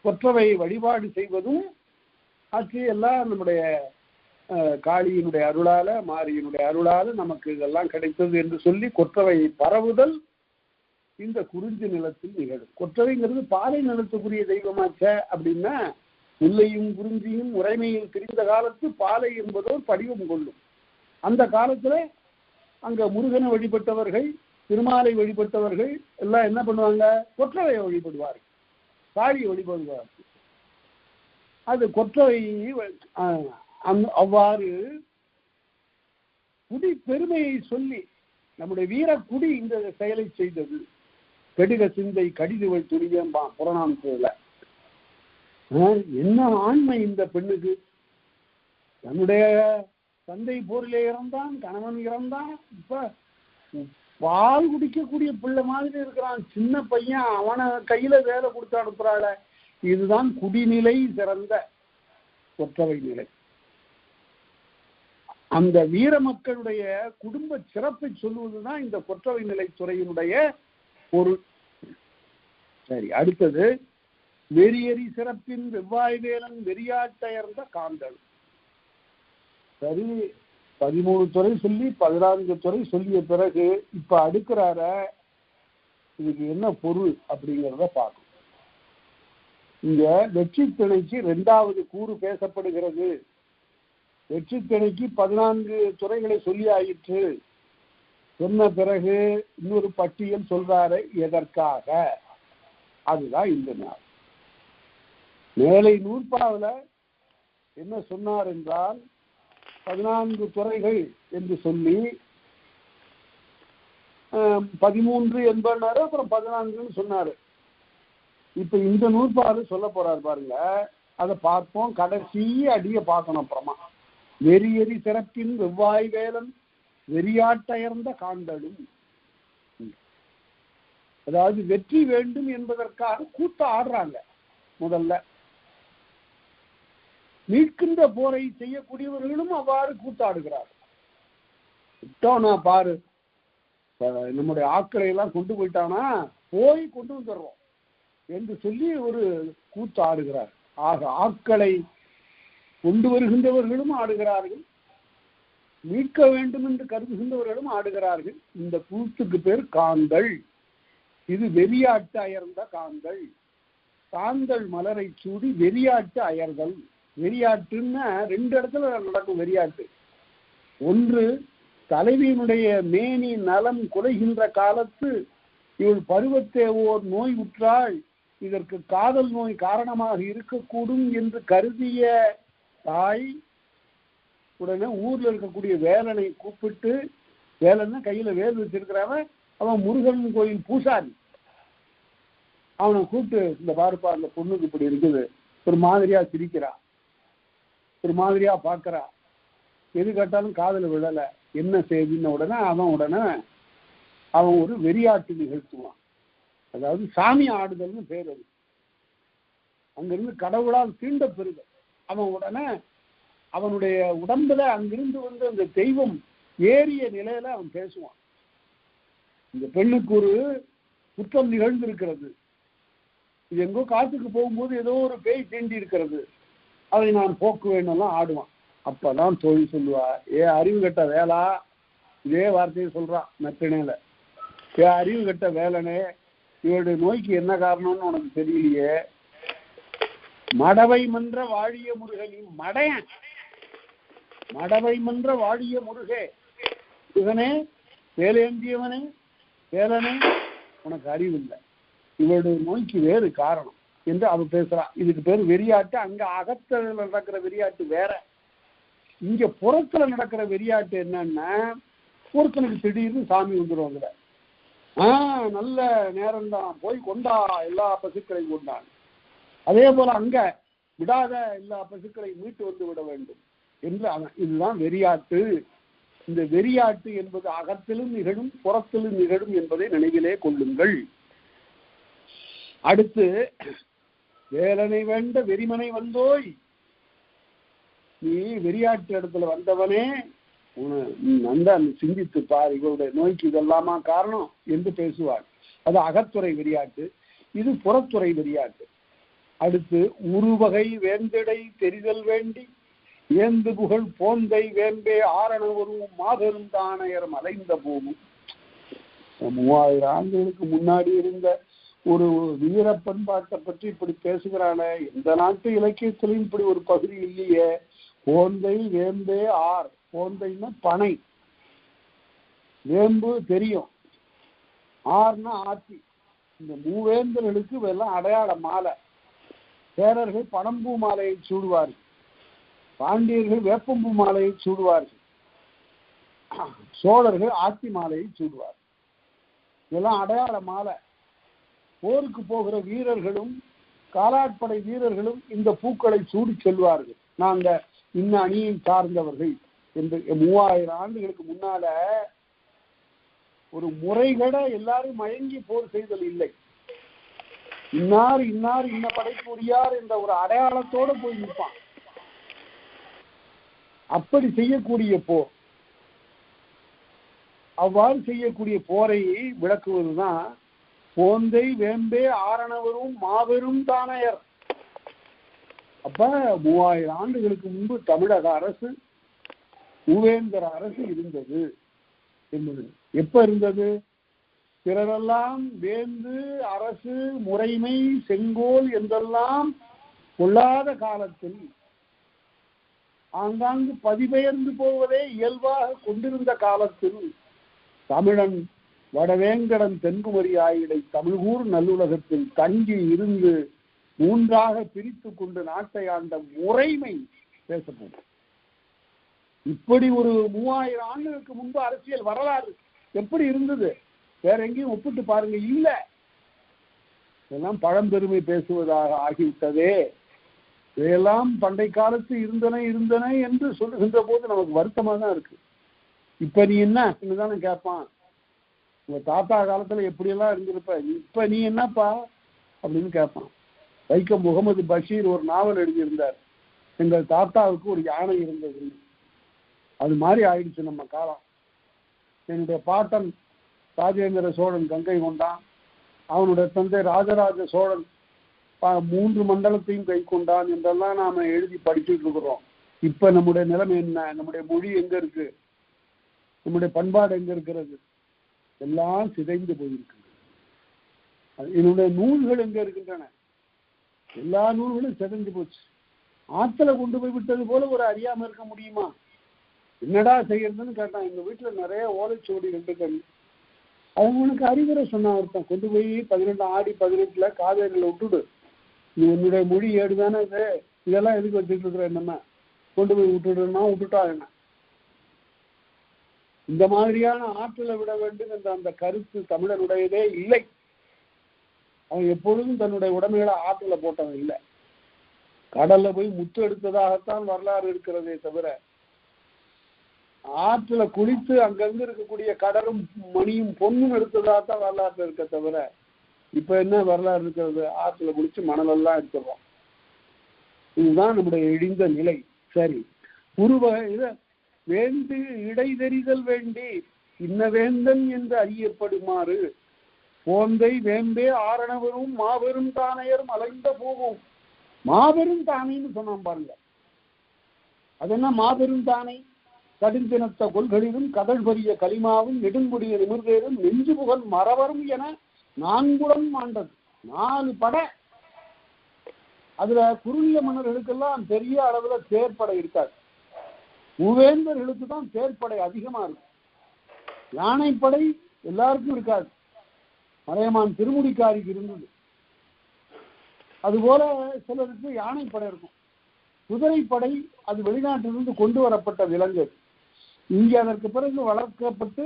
கொற்றவை வழிபாடு செய்வதும் ஆட்சி எல்லாம் நம்முடைய காளியினுடைய அருளால, மாரியினுடைய அருளால நமக்கு இதெல்லாம் கிடைத்தது என்று சொல்லி கொற்றவை பரவுதல் இந்த குறிஞ்சி நிலத்தில் நிகழும். கொற்றவைங்கிறது பாலை நிலத்துக்குரிய தெய்வமாச்ச அப்படின்னா, முல்லையும் குறிஞ்சியும் உரைமையில் திரிந்த காலத்து பாலை என்பதோ படிவம் கொள்ளும். அந்த காலத்துல அங்க முருகனை வழிபட்டவர்கள், திருமாலை வழிபட்டவர்கள் எல்லாம் என்ன பண்ணுவாங்க? கொற்றவையை வழிபடுவார்கள், காளியை வழிபடுவார்கள். அது கொற்றவை. அவ்வாறு குடி பெருமையை சொல்லி நம்முடைய வீரக்குடி இந்த செயலை செய்தது. கெடுக சிந்தை கடிதுவள் துணியம்பா புறநானூற்றுல. என்ன ஆண்மை இந்த பெண்ணுக்கு! தன்னுடைய தந்தை போரிலே இறந்தான், கணவன் இறந்தான், இப்ப பால் குடிக்கக்கூடிய பிள்ளை மாதிரி இருக்கிறான், சின்ன பையன், அவனை கையில வேலை கொடுத்து அனுப்புறாள. இதுதான் குடிநிலை சிறந்த கொற்றவை நிலை. அந்த வீர மக்களுடைய குடும்ப சிறப்பை சொல்லுவதுதான் இந்த கொற்றவை நிலை துறையினுடைய பொருள். சரி, அடுத்தது வெறியறி சிறப்பின் வெவ்வாய் வேலன் வெறியாட்டையர்ந்த காந்தல். சரி, 13 துறை சொல்லி 14 துறை சொல்லிய பிறகு இப்ப அடுக்கிறார, இதுக்கு என்ன பொருள் அப்படிங்கிறத பார்க்கணும். இங்க வெற்றி திணைக்கு 2வது கூறு பேசப்படுகிறது. வெற்றி திணைக்கு 14 துறைகளை சொல்லி ஆயிற்று. சொன்ன பிறகு இன்னொரு பட்டியல் சொல்றாரு எதற்காக. அதுதான் இந்த நாள். மேலை நூற்பாவில என்ன சொன்னார் என்றால் 14 துறைகள் என்று சொல்லி 13 என்பாரு, அப்புறம் 14 சொன்னாரு. இப்ப இந்த நூற்பாடு சொல்ல போறாரு பாருங்க, அதை பார்ப்போம். கடைசி அடிய பார்க்கணும். அப்புறமா வெறியறி சிறப்பின் வெவ்வாய் வேலன் வெறியாட்டயர்ந்த காந்தலும். அதாவது வெற்றி வேண்டும் என்பதற்காக கூத்த ஆடுறாங்க. முதல்ல மீட்கின்ற போரை செய்யக்கூடியவர்களும் அவ்வாறு கூத்தாடுகிறார்கள். விட்டோம்னா பாரு, நம்முடைய ஆட்களை எல்லாம் கொண்டு போயிட்டானா போய் கொண்டு வந்துடுறோம் என்று சொல்லி ஒரு கூத்து ஆடுகிறார். ஆக ஆட்களை கொண்டு வருகின்றவர்களும் ஆடுகிறார்கள், மீட்க வேண்டும் என்று கருதுகின்றவர்களும் ஆடுகிறார்கள். இந்த கூத்துக்கு பேர் காந்தல். இது வெறியாட்டு அயர்ந்த காந்தல். காந்தல் மலரை சூடி வெறியாட்டு அயர்தல். வெறியாட்டுன்னா 2 இடத்துல நடக்கும் வெறியாட்டு. ஒன்று, தலைவியினுடைய மேனி நலம் குறைகின்ற காலத்து இவள் பருவத்தே ஓர் நோய் உற்றாள், இதற்கு காதல் நோய் காரணமாக இருக்கக்கூடும் என்று கருதிய தாய் உடனே ஊர்ல இருக்கக்கூடிய வேலனை கூப்பிட்டு, வேலன்னா கையில வேல் வச்சிருக்கிறவன், அவன் முருகன் கோயில் பூசாரி, அவனை கூப்பிட்டு, இந்த பாருப்பா அந்த பொண்ணுக்கு இப்படி இருக்குது, ஒரு மாதிரியா சிரிக்கிறா, ஒரு மாதிரியா பார்க்கறா, எது கேட்டாலும் காதல விழல, என்ன செய்தின்னு உடனே அவன் ஒரு வெறியாட்டு நிகழ்த்துவான். அதாவது சாமி ஆடுதல்னு பேர். அது அங்கிருந்து கடவுளால் தீண்ட பெறுதல். அவன் உடனே அவனுடைய உடம்புல அங்கிருந்து வந்து அந்த தெய்வம் ஏறிய நிலையில அவன் பேசுவான். இந்த பெண்ணுக்கு ஒரு குற்றம் நிகழ்ந்திருக்கிறது, இது எங்கோ காட்டுக்கு போகும்போது ஏதோ ஒரு பேய் தீண்டி இருக்கிறது, அதை நான் போக்குவேன்னு ஆடுவான். அப்பதான் தோழி சொல்லுவா, அறிவு கட்ட வேளா, இதே வார்த்தையை சொல்றான் நற்றிணையில, அறிவு கட்ட வேலனே, இவருடைய நோய்க்கு என்ன காரணம்னு உனக்கு தெரியலையே, மடவை மன்ற வாழிய முருகனி, மடையன் மடவை மன்ற வாழிய முருகே, முருகனே வேலையந்தியவனே வேலனே, உனக்கு அறிவு இல்லை, இவருடைய நோய்க்கு வேறு காரணம் என்று அவ பேசுறான். இதுக்கு பேர் வெறியாட்டு. அங்க அகத்துல நடக்கிற வெறியாட்டு வேற, இங்க புறத்துல நடக்கிற வெறியாட்டு என்னன்னா, ஒருத்தனுக்கு திடீர்னு சாமி வந்துடுவாங்க, நல்ல நேரம்தான், போய் கொண்டா எல்லா பசுக்களையும் கொண்டான். அதே போல அங்க விடாத எல்லா பசுக்களையும் மீட்டு வந்து விட வேண்டும் என்று இதுதான் வெறியாட்டு. இந்த வெறியாட்டு என்பது அகத்திலும் நிகழும் புறத்திலும் நிகழும் என்பதை நினைவிலே கொள்ளுங்கள். அடுத்து, வேலனை வேண்ட வெறிமனை வந்தோய், நீ வெறியாட்டு இடத்துல வந்தவனே, நந்தா சிந்தித்து பார், இவருடைய நோய்க்கு இதெல்லாமா காரணம் என்று பேசுவார். அது அகத்துறை வெறியாட்டு, இது புறத்துறை வெறியாட்டு. அடுத்து, உருவகை வேந்தடை தெரிதல் வேண்டி ஏந்து புகழ் போந்தை வேம்பே ஆரண உருவும் மாபெரும் தானையர் மலைந்த பூமும். 3000 ஆண்டுகளுக்கு முன்னாடி இருந்த ஒரு வீர பண்பாட்டை பற்றி இப்படி பேசுகிறானே, எந்த நாட்டு இலக்கியத்திலையும் இப்படி ஒரு பகுதி இல்லையே. போந்தை வேம்பே ஆர், போந்தைன்னா பனை, வேம்பு தெரியும், ஆர்னா ஆட்சி. இந்த மூவேந்தர்களுக்கு இதெல்லாம் அடையாள மாலை. சேரர்கள் பனம்பூ மாலையை சூடுவார்கள், பாண்டியர்கள் வேப்பம்பூ மாலையை சூடுவார்கள், சோழர்கள் ஆத்தி மாலையை சூடுவார்கள். இதெல்லாம் அடையாள மாலை. போருக்கு போகிற வீரர்களும் காலாட்படை வீரர்களும் இந்த பூக்களை சூடி செல்வார்கள். நாங்க இன்ன அணியை சார்ந்தவர்கள் என்று. 3000 ஆண்டுகளுக்கு முன்னால ஒரு முறைகட எல்லாரும் மயங்கி போர் செய்தல் இல்லை. இன்னார் இன்னார் இன்ன படைப்புரியார் என்ற ஒரு அடையாளத்தோடு போய் நிற்பான். அப்படி செய்யக்கூடிய போர், அவ்வாறு செய்யக்கூடிய போரை விளக்குவதுதான் போந்தை வேம்பே ஆரணவரும் மாபெரும் தானையர். அப்ப 3000 ஆண்டுகளுக்கு முன்பு தமிழக அரசு, மூவேந்தர் அரசு இருந்தது என்பது. எப்ப இருந்தது? பிறரெல்லாம் வேந்து அரசு முறைமை செங்கோல் என்றெல்லாம் கொள்ளாத காலத்தில், ஆங்காங்கு பதிபெயர்ந்து போவதே இயல்பாக கொண்டிருந்த காலத்தில், தமிழன் வடவேங்கடன் தென்குமரி ஆயிடை தமிழ்கூர் நல்லுலகத்தில் தங்கி இருந்து 3ஆக பிரித்து கொண்டு நாட்டை ஆண்ட முறைமை பேசப்படும். இப்படி ஒரு 3000 ஆண்டுகளுக்கு முன்பு அரசியல் வரலாறு எப்படி இருந்தது? வேற எங்கேயும் ஒப்பிட்டு பாருங்க. இல்ல, இதெல்லாம் பழம்பெருமை பேசுவதாக ஆகிவிட்டதே. இதையெல்லாம் பண்டை காலத்து இருந்தன என்று சொல்லுகின்ற போது நமக்கு வருத்தமாக தான் இருக்கு. இப்ப நீ என்ன தானே கேட்பான். உங்க தாத்தா காலத்துல எப்படியெல்லாம் இருந்திருப்ப, இப்ப நீ என்னப்பா அப்படின்னு கேட்பான். வைக்கம் முகமது பஷீர் ஒரு நாவல் எழுதியிருந்தார், எங்கள் தாத்தாவுக்கு ஒரு யானை இருந்தது. அது மாதிரி ஆயிடுச்சு நம்ம காலம். என்னுடைய பாட்டன் ராஜேந்திர சோழன் கங்கை கொண்டான், அவனுடைய தந்தை ராஜராஜ சோழன் 3 மண்டலத்தையும் கை கொண்டான் என்றெல்லாம் நாம எழுதி படிச்சுட்டு இருக்கிறோம். இப்ப நம்முடைய நிலைமை என்ன? நம்முடைய மொழி எங்க இருக்கு? நம்முடைய பண்பாடு எங்க இருக்கிறது? எல்லாம் சிதைந்து போயிருக்கு. என்னுடைய நூல்கள் எங்க இருக்கின்றன? எல்லா நூல்களும் சிதைஞ்சு போச்சு. ஆத்துல கொண்டு போய் விட்டது போல ஒரு அறியாம இருக்க முடியுமா? என்னடா செய்யறதுன்னு கேட்டான். எங்க வீட்டுல நிறைய ஓலைச்சுவடி 2 கண். அவங்களுக்கு அறிவுரை சொன்னான் ஒருத்தன், கொண்டு போய் 18 ஆடி 18 காவேரியில விட்டுடு, நீ உன்னுடைய மொழி ஏடுதானே இது, இதெல்லாம் எதுக்கு வச்சுட்டு இருக்கிற, என்னன்னா கொண்டு போய் விட்டுடுன்னா விட்டுட்டா என்ன? இந்த மாதிரியான ஆற்றலை விட வேண்டும் என்ற அந்த கருத்து தமிழனுடையதே இல்லை. அவன் எப்பொழுதும் தன்னுடைய உடைமைகளை ஆற்றல போட்டவன் இல்லை. கடல்ல போய் முத்து எடுத்ததாகத்தான் வரலாறு இருக்கிறதே தவிர, ஆற்றுல குளித்து அங்கங்க இருக்கக்கூடிய கடலும் மணியும் பொண்ணும் எடுத்ததாகத்தான் வரலாறு இருக்க தவிர, இப்ப என்ன வரலாறு இருக்கிறது? ஆற்றுல குளிச்சு மணலெல்லாம் எடுத்துடுறோம். இதுதான் நம்முடைய இழிந்த நிலை. சரி, இத வேண்டு இடைதெறிதல் வேண்டி இன்ன வேந்தன் என்று அறியப்படுமாறு போந்தை வேம்பே ஆரணவரும் மாபெரும் தானையரும் அலைந்த பூவும். மாபெரும் தானைன்னு சொன்னான் பாருங்க. அது என்ன மாபெரும் தானை? கடுஞ்சினத்த கொள்களிலும் கடல் பரிய களிமாவும் நெடுங்குடிய நிமிர்ந்தேரும் நெஞ்சு புகழ் மறவரும் என 4 ஆண்டது. 4 படை. அதுல குறுநில மன்னர்களுக்கெல்லாம் பெரிய அளவுல தேர்ப்படை இருக்காது. மூவேந்தர்களுக்கு தான் தேர்ப்படை அதிகமா இருக்கும். யானைப்படை எல்லாருக்கும் இருக்காது. மலையமான் திருமுடிக்காரிக்கு இருந்தது. அதுபோல சிலருக்கு யானைப்படை இருக்கும். குதிரைப்படை அது வெளிநாட்டிலிருந்து கொண்டு வரப்பட்ட விலங்கு. இங்கே அதற்கு பிறகு வளர்க்கப்பட்டு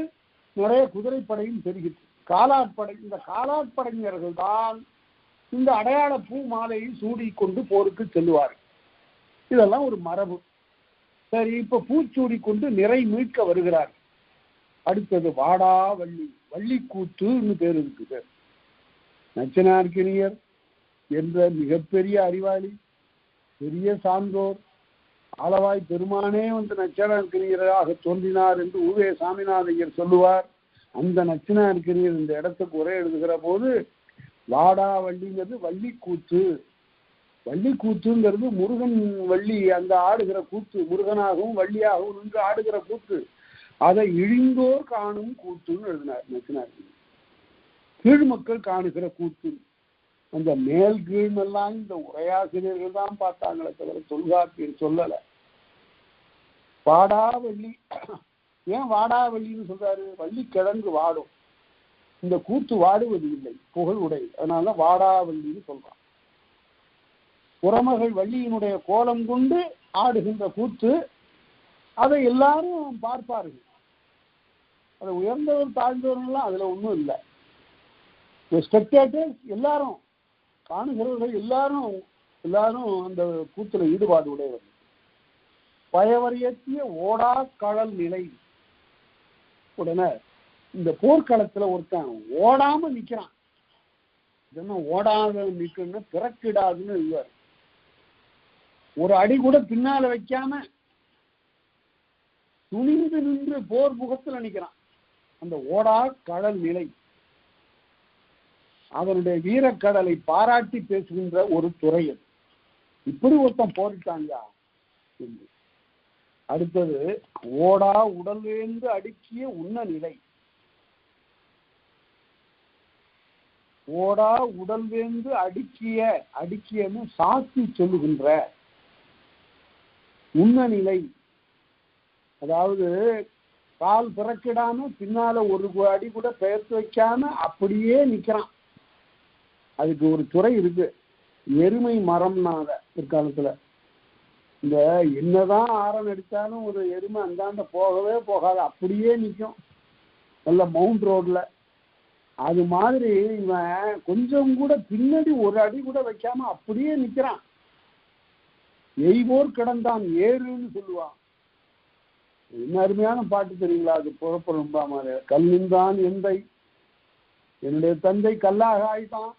நிறைய குதிரைப்படையும் பெருகிட்டு. காலாட்படை, இந்த காலாட்படைஞர்கள் தான் இந்த அடையாள பூ மாலையை சூடி கொண்டு போருக்கு செல்லுவார்கள். இதெல்லாம் ஒரு மரபு. சரி, இப்ப பூச்சூடி கொண்டு நிறை மீட்க வருகிறார். அடுத்தது வாடா வள்ளி, வள்ளிக்கூத்துன்னு பேர் இருக்குது. நச்சினார்க்கினியர் என்ற மிகப்பெரிய அறிவாளி, பெரிய சான்றோர், ஆளவாய் பெருமானே வந்து நச்சினார்க்கினியராக தோன்றினார் என்று உவே சாமிநாதையர் சொல்லுவார். அந்த நச்சினார்க்கினியர் இந்த இடத்துக்கு உரை எழுதுகிற போது வாடா வள்ளிங்கிறது வள்ளிக்கூத்து. வள்ளிக்கூத்துங்கிறது முருகன் வள்ளி அந்த ஆடுகிற கூத்து, முருகனாகவும் வள்ளியாகவும் நின்று ஆடுகிற கூத்து. அதை இழிந்தோர் காணும் கூத்துன்னு எழுதினார் நச்சினார். கீழ் மக்கள் காணுகிற கூத்து. அந்த மேல் கீழ்மெல்லாம் இந்த உரையாசிரியர்கள் தான் பார்த்தாங்களே தவிர தொல்காப்பியர் சொல்லல. வாடாவள்ளி, ஏன் வாடாவள்ளின்னு சொல்றாரு? வள்ளி கிழங்கு வாடும், இந்த கூத்து வாடுவது இல்லை, புகழ் உடை, அதனால வாடாவள்ளின்னு சொல்றான். புறமகள் வள்ளியினுடைய கோலம் கொண்டு ஆடுகின்ற கூத்து, அதை எல்லாரும் பார்ப்பார்கள். அதை உயர்ந்தவர் தாழ்ந்தவர்கள்லாம் அதுல ஒன்றும் இல்லை. ஸ்பெக்டேட்டர்ஸ் எல்லாரும், காணுகிறவர்கள் எல்லாரும் எல்லாரும் அந்த கூத்துல ஈடுபாடு உடையவர்கள். பயவரையற்றிய ஓடா கடல் நிலை. உடனே இந்த போர்க்களத்துல ஒருத்தன் ஓடாம நிக்கிறான். ஓடாத நிக்கணும்னு பிறக்கிடாதுன்னு இல்லையாரு. ஒரு அடி கூட பின்னால வைக்காம துணிந்து நின்று போர் முகத்துல நிக்கிறான். அந்த ஓடா கடல் நிலை அவனுடைய வீரக்கடலை பாராட்டி பேசுகின்ற ஒரு துறையன். இப்படி ஒருத்தன் போரிட்டாங்க. அடுத்தது ஓடா உடல் வேந்து அடுக்கிய உண்ண நிலை. ஓடா உடல் வேந்து அடுக்கியன்னு சாத்தி சொல்லுகின்ற உண்ண நிலை. அதாவது கால் பிறக்கிடாம பின்னால ஒரு அடி கூட பெயர்த்து வைக்காம அப்படியே நிக்கிறான். அதுக்கு ஒரு துறை இருக்கு, எருமை மரம்னாத பிற்காலத்துல. இந்த என்னதான் ஆரம் அடித்தாலும் ஒரு எருமை அந்தாண்ட போகவே போகாது, அப்படியே நிற்கும் நல்ல மவுண்ட் ரோட்ல. அது மாதிரி இவன் கொஞ்சம் கூட பின்னாடி ஒரு அடி கூட வைக்காம அப்படியே நிக்கிறான். எய்வோர் கிடந்தான் ஏறுன்னு சொல்லுவான். என்ன அருமையான பாட்டு தெரியுங்களா? அது புறப்படும் கல் நின்றான் எந்தை, என்னுடைய தந்தை கல்லாக ஆயிட்டான்,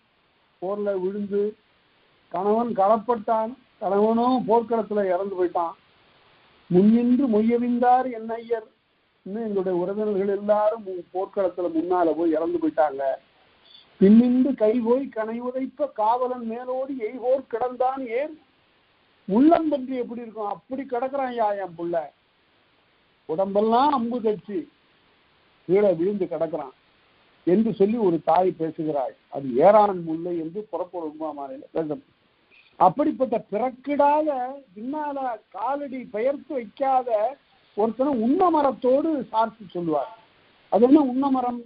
போர்ல விழுந்து கணவன் களப்பட்டான், கணவனும் போர்க்களத்துல இறந்து போயிட்டான். முன்னின்று மொய்யவிந்தார் என் ஐயர், இன்னும் எங்களுடைய உறவினர்கள் எல்லாரும் போர்க்களத்துல முன்னால போய் இறந்து போயிட்டாங்க. பின்னின்று கை போய் கனை உதைப்ப காவலன் மேலோடி எய்வோர் கிடந்தான் ஏன். முள்ளம்பன்றி எப்படி இருக்கும் அப்படி கிடக்குறான் யா என் புள்ள, உடம்பெல்லாம் அம்பு தச்சு கீழே விழுந்து கிடக்குறான் என்று சொல்லி ஒரு தாய் பேசுகிறாள். அது ஏறான் முல்லை என்று புறப்படும் பேச. அப்படிப்பட்ட பிறக்கிடாத பின்னால காலடி பெயர்த்து வைக்காத ஒருத்தனை உண்ண மரத்தோடு சார்த்து சொல்லுவார். அது என்ன உண்ணமரம்?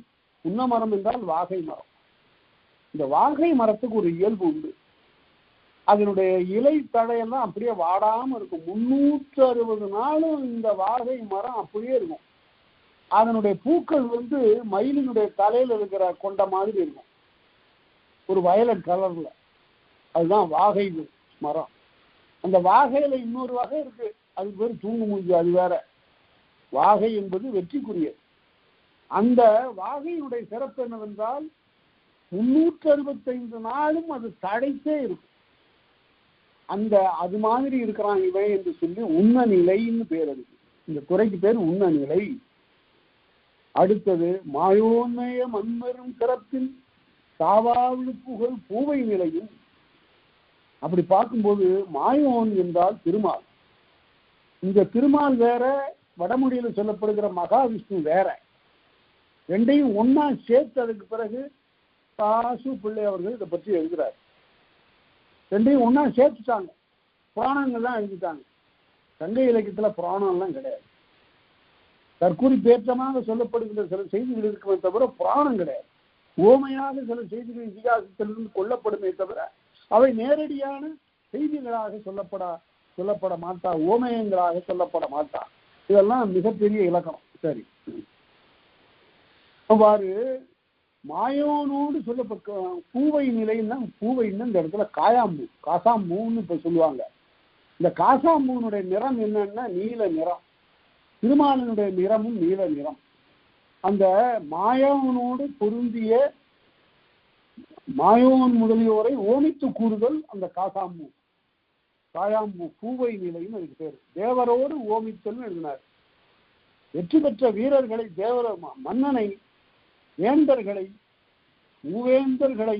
உண்ணமரம் என்றால் வாகை மரம். இந்த வாகை மரத்துக்கு ஒரு இயல்பு உண்டு. அதனுடைய இலை தடையெல்லாம் அப்படியே வாடாம இருக்கும். 360 நாளும் இந்த வாகை மரம் அப்படியே இருக்கும். அதனுடைய பூக்கள் மயிலினுடைய தலையில இருக்கிற கொண்ட மாதிரி இருக்கும், ஒரு வயலட் கலர்ல. அதுதான் வாகை மரம். அந்த வாகையில இன்னொரு வகை இருக்கு, அது பேர் தூங்கு மூஞ்சி, அது வேற. வாகை என்பது வெற்றிக்குரிய. அந்த வாகையினுடைய சிறப்பு என்னவென்றால் 365 நாளும் அது தடைத்தே இருக்கும். அந்த அது மாதிரி இருக்கிறான் இவன் என்று சொல்லி உண்ண நிலைன்னு பேர். அதுக்கு இந்த துறைக்கு பேர் உண்ண நிலை. அடுத்தது மாயோன்மய மண்மரும் சிறப்பில் சாவாவிழு புகழ் பூவை நிலையும். அப்படி பார்க்கும்போது மாயோன் என்றால் திருமால். இந்த திருமால் வேற, வடமொழியில் சொல்லப்படுகிற மகாவிஷ்ணு வேற. ரெண்டையும் ஒன்னா சேர்த்ததுக்கு பிறகு காசு பிள்ளை அவர்கள் இதை பற்றி எழுதுறாரு. ரெண்டையும் ஒன்னா சேர்த்துட்டாங்க, புராணங்கள்லாம் எழுதிட்டாங்க. சங்க இலக்கியத்துல புராணம்லாம் கிடையாது. தற்கூறி பேற்றமாக சொல்லப்படுகின்ற சில செய்திகள் இருக்குமே தவிர புராணம் கிடையாது. ஓமையாக சில செய்திகள் இதிகாசத்திலிருந்து கொல்லப்படுமே தவிர அவை நேரடியான செய்திகளாக சொல்லப்பட மாட்டா, ஓமயங்களாக சொல்லப்பட மாட்டா. இதெல்லாம் மிகப்பெரிய இலக்கணம். சரி, அவ்வாறு மாயோனோடு சொல்லப்பட்ட பூவை நிலைன்னா, பூவைன்னு இந்த இடத்துல காயாம்பூ, காசாம்பூன்னு இப்ப சொல்லுவாங்க. இந்த காசாம்பூனுடைய நிறம் என்னன்னா நீல நிறம். திருமாலினுடைய நிறமும் நீல நிறம். அந்த மாயோனோடு பொருந்திய மாயோன் முதலியோரை ஓமித்து கூறுதல் அந்த காசாம்பூ, காயாம்பூ, பூவை நிலைன்னு அதுக்கு பேரு. தேவரோடு ஓமித்தல் எழுதினார். வெற்றி பெற்ற வீரர்களை, தேவர மன்னனை, வேந்தர்களை, மூவேந்தர்களை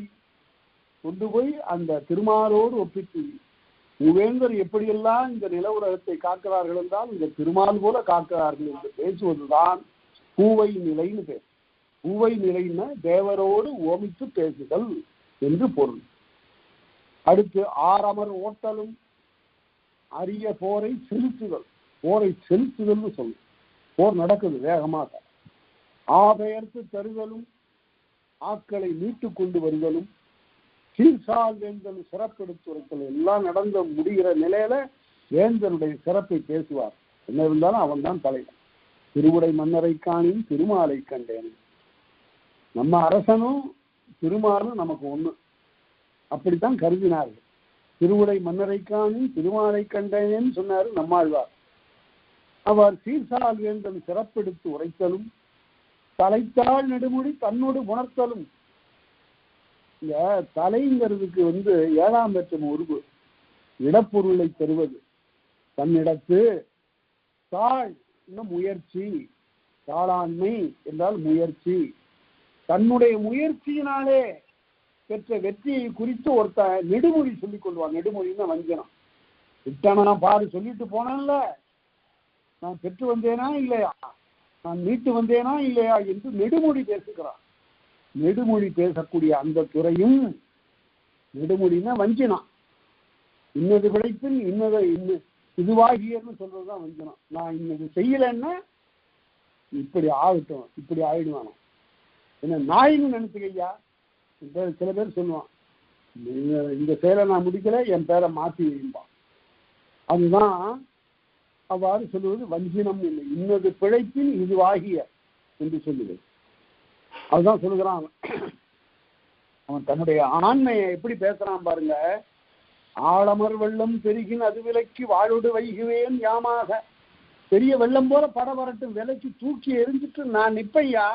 கொண்டு போய் அந்த திருமாலோடு ஒப்பிட்டு, மூவேந்தர் எப்படியெல்லாம் இந்த நில உலகத்தை காக்கிறார்கள் என்றால் இந்த திருமால் போல காக்கிறார்கள் என்று பேசுவதுதான் பூவை நிலைன்னு பேர். பூவை நிலைன்னா தேவரோடு ஓமித்து பேசுதல் என்று பொருள். அடுத்து ஆரமர் ஓட்டலும் அரிய போரை செலுத்துதல். போரை செலுத்துதல்னு சொல்லும். போர் நடக்குது வேகமாக. ஆபெயர்த்து தருதலும் ஆக்களை மீட்டு கொண்டு வருதலும் சீர்சால் வேந்தல் சிறப்பெடுத்துரைத்தல் எல்லாம் நடந்த முடிகிற நிலையில வேந்தனுடைய சிறப்பை பேசுவார். என்ன இருந்தாலும் அவன் தான் தலைவன். திருவுடை மன்னரை காணின் திருமாலை கண்டேன். நம்ம அரசனும் திருமாலும் நமக்கு ஒண்ணு, அப்படித்தான் கருதினார்கள். திருவுடை மன்னரை காணும் திருமாலை கண்டேன்னு சொன்னாரு நம்மாழ்வார். அவர் சீர்சால் வேந்தன் சிறப்பெடுத்து உரைத்தலும் தலைத்தாள் நெடுமொழி தன்னோடு உணர்த்தலும். இந்த தலைங்கிறதுக்கு 7ஆம் வேற்றுமை உருவு, இடப்பொருளை தருவது. தன்னிடத்து தாழ் முயற்சி, தாளாண்மை என்றால் முயற்சி, தன்னுடைய முயற்சியினாலே பெற்ற வெற்றியை குறித்து ஒருத்த நெடுமொழி சொல்லிக் கொள்வான். நெடுமொழின்னா வஞ்சனம். விட்டானா பாரு, சொல்லிட்டு போனேன்ல, நான் பெற்று வந்தேனா இல்லையா, நான் மீட்டு வந்தேனா இல்லையா என்று நெடுமொழி பேசுகிறான். நெடுமொழி பேசக்கூடிய அந்த துறையும் நெடுமொழின்னா வஞ்சனம். இன்னது விளைப்பில் இன்னதை இதுவாகியன்னு சொல்றதுதான் வஞ்சனம். நான் இன்னது செய்யலைன்னா இப்படி ஆகட்டும், இப்படி ஆயிடுவானோ என்ன நாயின்னு நினைச்சுக்கையா. சில பேர் சொல்லுவான், இந்த செயலை நான் முடிக்கல, என் பேரை மாற்றி வைப்பான். அதுதான் அவ்வாறு சொல்லுவது வஞ்சினம் இல்லை. இன்னது பிழைப்பில் இதுவாகிய என்று சொல்லுவது. அதுதான் சொல்லுகிறான். அவன் தன்னுடைய ஆண்மையை எப்படி பேசுறான் பாருங்க. ஆழமர் வெள்ளம் பெருகின் அது விலைக்கு வாழோடு வைகுவேன் யாமாக. பெரிய வெள்ளம் போல படபரட்டும், விலைக்கு தூக்கி எரிஞ்சிட்டு நான் நிப்பையா.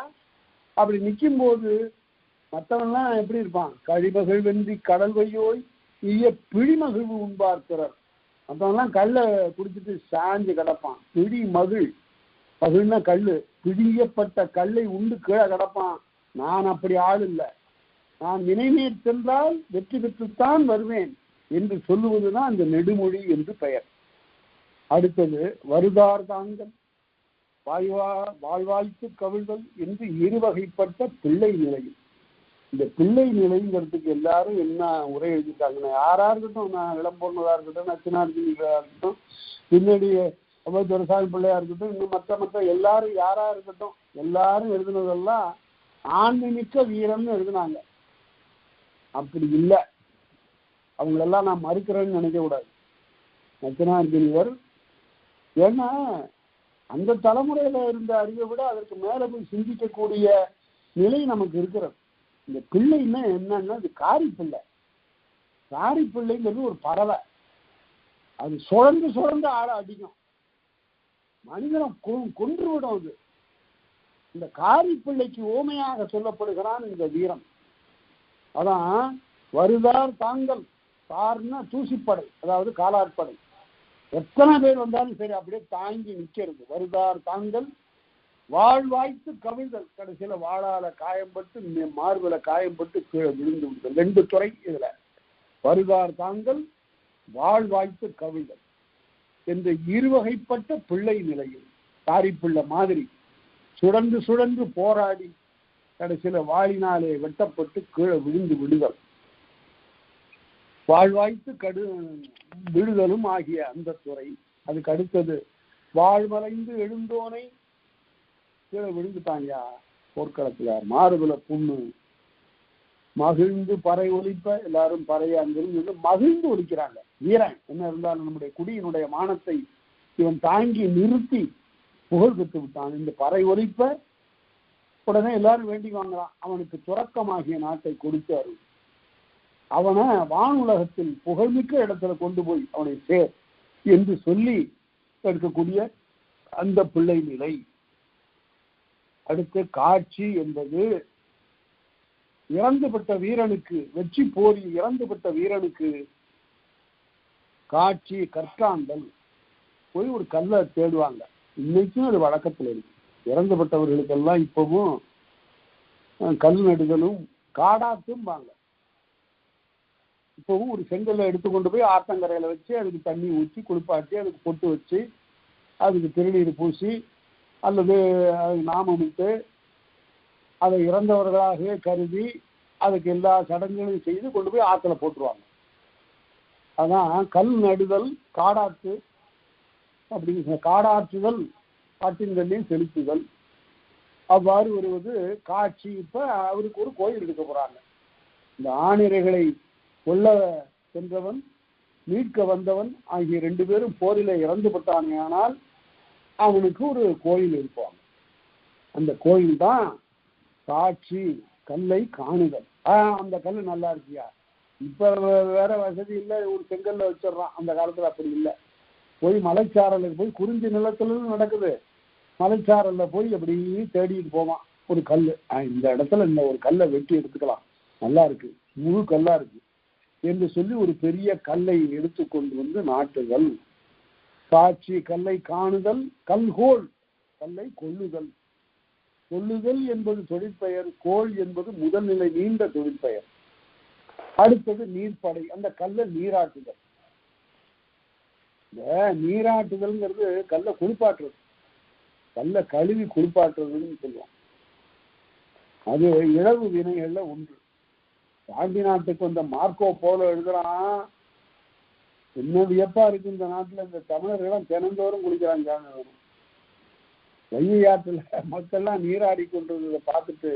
அப்படி நிற்கும் போது மற்றவன்லாம் எப்படி இருப்பான்? கழிமகள் வென்றி கடல் வையோய் ஈய பிழிமகிழ்வு உண்பார்க்கிறார். மற்றவன்லாம் கல்லை குடிச்சிட்டு சாஞ்சு கிடப்பான். பிடி மகிழ், மகிழ்னா கல்லு, பிடியப்பட்ட கல்லை உண்டு கீழே கிடப்பான். நான் அப்படி ஆள் இல்லை, நான் வினைமேற் சென்றால் வெற்றி பெற்றுத்தான் வருவேன் என்று சொல்லுவதுதான் அந்த நெடுமொழி என்று பெயர். அடுத்தது வருதார் தாங்கள் வாழ்வாய்த்து கவிழ்தல் என்று இருவகைப்பட்ட பிள்ளை நிலை. இந்த பிள்ளை நிலைங்கிறதுக்கு எல்லாரும் என்ன உரை எழுதிட்டாங்கன்னா, யாரா இருக்கட்டும், நான் இளம்பொன்னதா இருக்கட்டும், நச்சினார்ஜினிகளா இருக்கட்டும், பின்னாடி துரசாமி பிள்ளையா இருக்கட்டும், இன்னும் மற்ற எல்லாரும் யாரா இருக்கட்டும், எல்லாரும் எழுதுனதெல்லாம் ஆன்மீக வீரம்னு எழுதினாங்க. அப்படி இல்லை, அவங்களெல்லாம் நான் மறுக்கிறேன்னு நினைக்க கூடாது. நச்சினார்ஜினிவர் ஏன்னா அந்த தலைமுறையில இருந்த அறிவை விட அதற்கு மேல போய் சிந்திக்கக்கூடிய நிலை நமக்கு இருக்கிறது. இந்த பிள்ளைன்னா என்னன்னா, அது காரிப்பிள்ளை. காரிப்பிள்ளைங்கிறது ஒரு பறவை. அது சுழந்து சுழந்து ஆள அடிக்கும், மனிதனை கொன்று விடும். அது இந்த காரிப்பிள்ளைக்கு ஓமையாக சொல்லப்படுகிறான் இந்த வீரம். அதான் வருதார் தாங்கள். தார்னா தூசிப்படை, அதாவது காலாட்படை. எத்தனை பேர் வந்தாலும் சரி அப்படியே தாங்கி நிற்கிறது. வருதார் தாங்கள் வாழ்வாய்த்து கவிழ்தல். கடைசியில வாழால காயம்பட்டு மார்புல காயம்பட்டு கீழே விழுந்து விடுதல். 2 துறை இதுல. வருதார் தாங்கள் வாழ்வாய்த்து கவிழ்தல் என்ற இருவகைப்பட்ட பிள்ளை நிலையில் தாரிப்பிள்ளை மாதிரி சுழன்று சுழன்று போராடி கடைசியில வாழினாலே வெட்டப்பட்டு கீழே விழுந்து விடுதல், வாழ்வாய்த்து விடுதலும் ஆகிய அந்த துறை. அதுக்கு அடுத்தது வாழ்வளைந்து எழுந்தோனை கீழே விழுந்துட்டாங்கயா போர்க்களத்துல, மாறுபல புண்ணு மகிழ்ந்து பறை ஒலிப்ப. எல்லாரும் பறையா அங்கிருந்து மகிழ்ந்து ஒலிக்கிறாங்க. வீரன் என்ன இருந்தாலும் நம்முடைய குடியினுடைய மானத்தை இவன் தாங்கி நிறுத்தி புகழ் பெற்று விட்டான். இந்த பறை ஒலிப்ப உடனே எல்லாரும் வேண்டி வாங்கலாம், அவனுக்கு துறக்கமாகிய நாட்டை கொடுத்தாரு, அவனை வானுலகத்தில் புகழ்மிக்க இடத்துல கொண்டு போய் அவனை சேர் என்று சொல்லி எடுக்கக்கூடிய அந்த பிள்ளை நிலை. அடுத்த காட்சி என்பது இறந்துபட்ட வீரனுக்கு, வெற்றி போரில் இறந்துபட்ட வீரனுக்கு காட்சி கற்காண்டல். போய் ஒரு கல்லை தேடுவாங்க. இன்னைக்கும் அது வழக்கத்தில் இருக்கு. இறந்துபட்டவர்களுக்கெல்லாம் இப்பவும் கல் நடுதலும் காடாத்தும் வாங்க. இப்பவும் ஒரு செங்கல்லை எடுத்துக்கொண்டு போய் ஆத்தங்கரையில வச்சு அதுக்கு தண்ணி ஊற்றி குளிப்பாட்டி அதுக்கு பொட்டு வச்சு அதுக்கு திருநீர் பூசி அல்லது நாமமிட்டு அதை இறந்தவர்களாகவே கருதி அதுக்கு எல்லா சடங்குகளையும் செய்து கொண்டு போய் ஆற்றுல போட்டுருவாங்க. அதான் கல் நடுதல் காடாத்து அப்படிங்கிற. காடாற்றுதல் காட்டின்கள்லையும் செலுத்துதல் அவ்வாறு வருவது காட்சி. இப்ப அவருக்கு ஒரு கோயில் எடுக்க போறாங்க. இந்த ஆணிரைகளை கொல்ல சென்றவன் மீட்க வந்தவன் ஆகிய 2 பேரும் போரில இறந்துபட்டானே, ஆனால் அவனுக்கு ஒரு கோயில் இருப்பாங்க. அந்த கோயில் தான் காட்சி கல்லை காணுதல். அந்த கல் நல்லா இருக்கியா? இப்ப வேற வசதி இல்லை, ஒரு செங்கல்ல வச்சிடறான். அந்த காலத்துல அப்படி இல்லை. போய் மலைச்சாரலுக்கு போய் குறிஞ்சி நிலத்துல நடக்குது, மலைச்சாரல்ல போய் அப்படி தேடிட்டு போவான் ஒரு கல். இந்த இடத்துல இந்த ஒரு கல்லை வெட்டி எடுத்துக்கலாம், நல்லா இருக்கு, முழு கல்லா இருக்கு என்று சொல்லி ஒரு பெரிய கல்லை எடுத்துக்கொண்டு வந்து நாட்டுதல். காட்சி கல்லை காணுதல். கல்கோள் கல்லை கொள்ளுதல். கொள்ளுதல் என்பது தொழிற்பெயர், கோள் என்பது முதல்நிலை நீண்ட தொழிற்பெயர். அடுத்தது நீர்ப்படை, அந்த கல்லை நீராட்டுதல். இந்த நீராட்டுதல்ங்கிறது கல்லை குளிப்பாட்டுறது, கல்லை கழுவி குளிப்பாட்டுறதுன்னு சொல்லுவோம். அது இழவு வினைகள்ல ஒன்று. பாண்டி நாட்டுக்கு வந்த மார்க்கோ போலோ எழுதுறான், என்ன வியப்பா இருக்கு இந்த நாட்டுல இந்த தமிழர்கள்லாம் தினந்தோறும் குளிக்கிறாங்க. வைகை ஆற்றுல மக்கள்லாம் நீராடி கொண்டிருந்ததை பார்த்துட்டு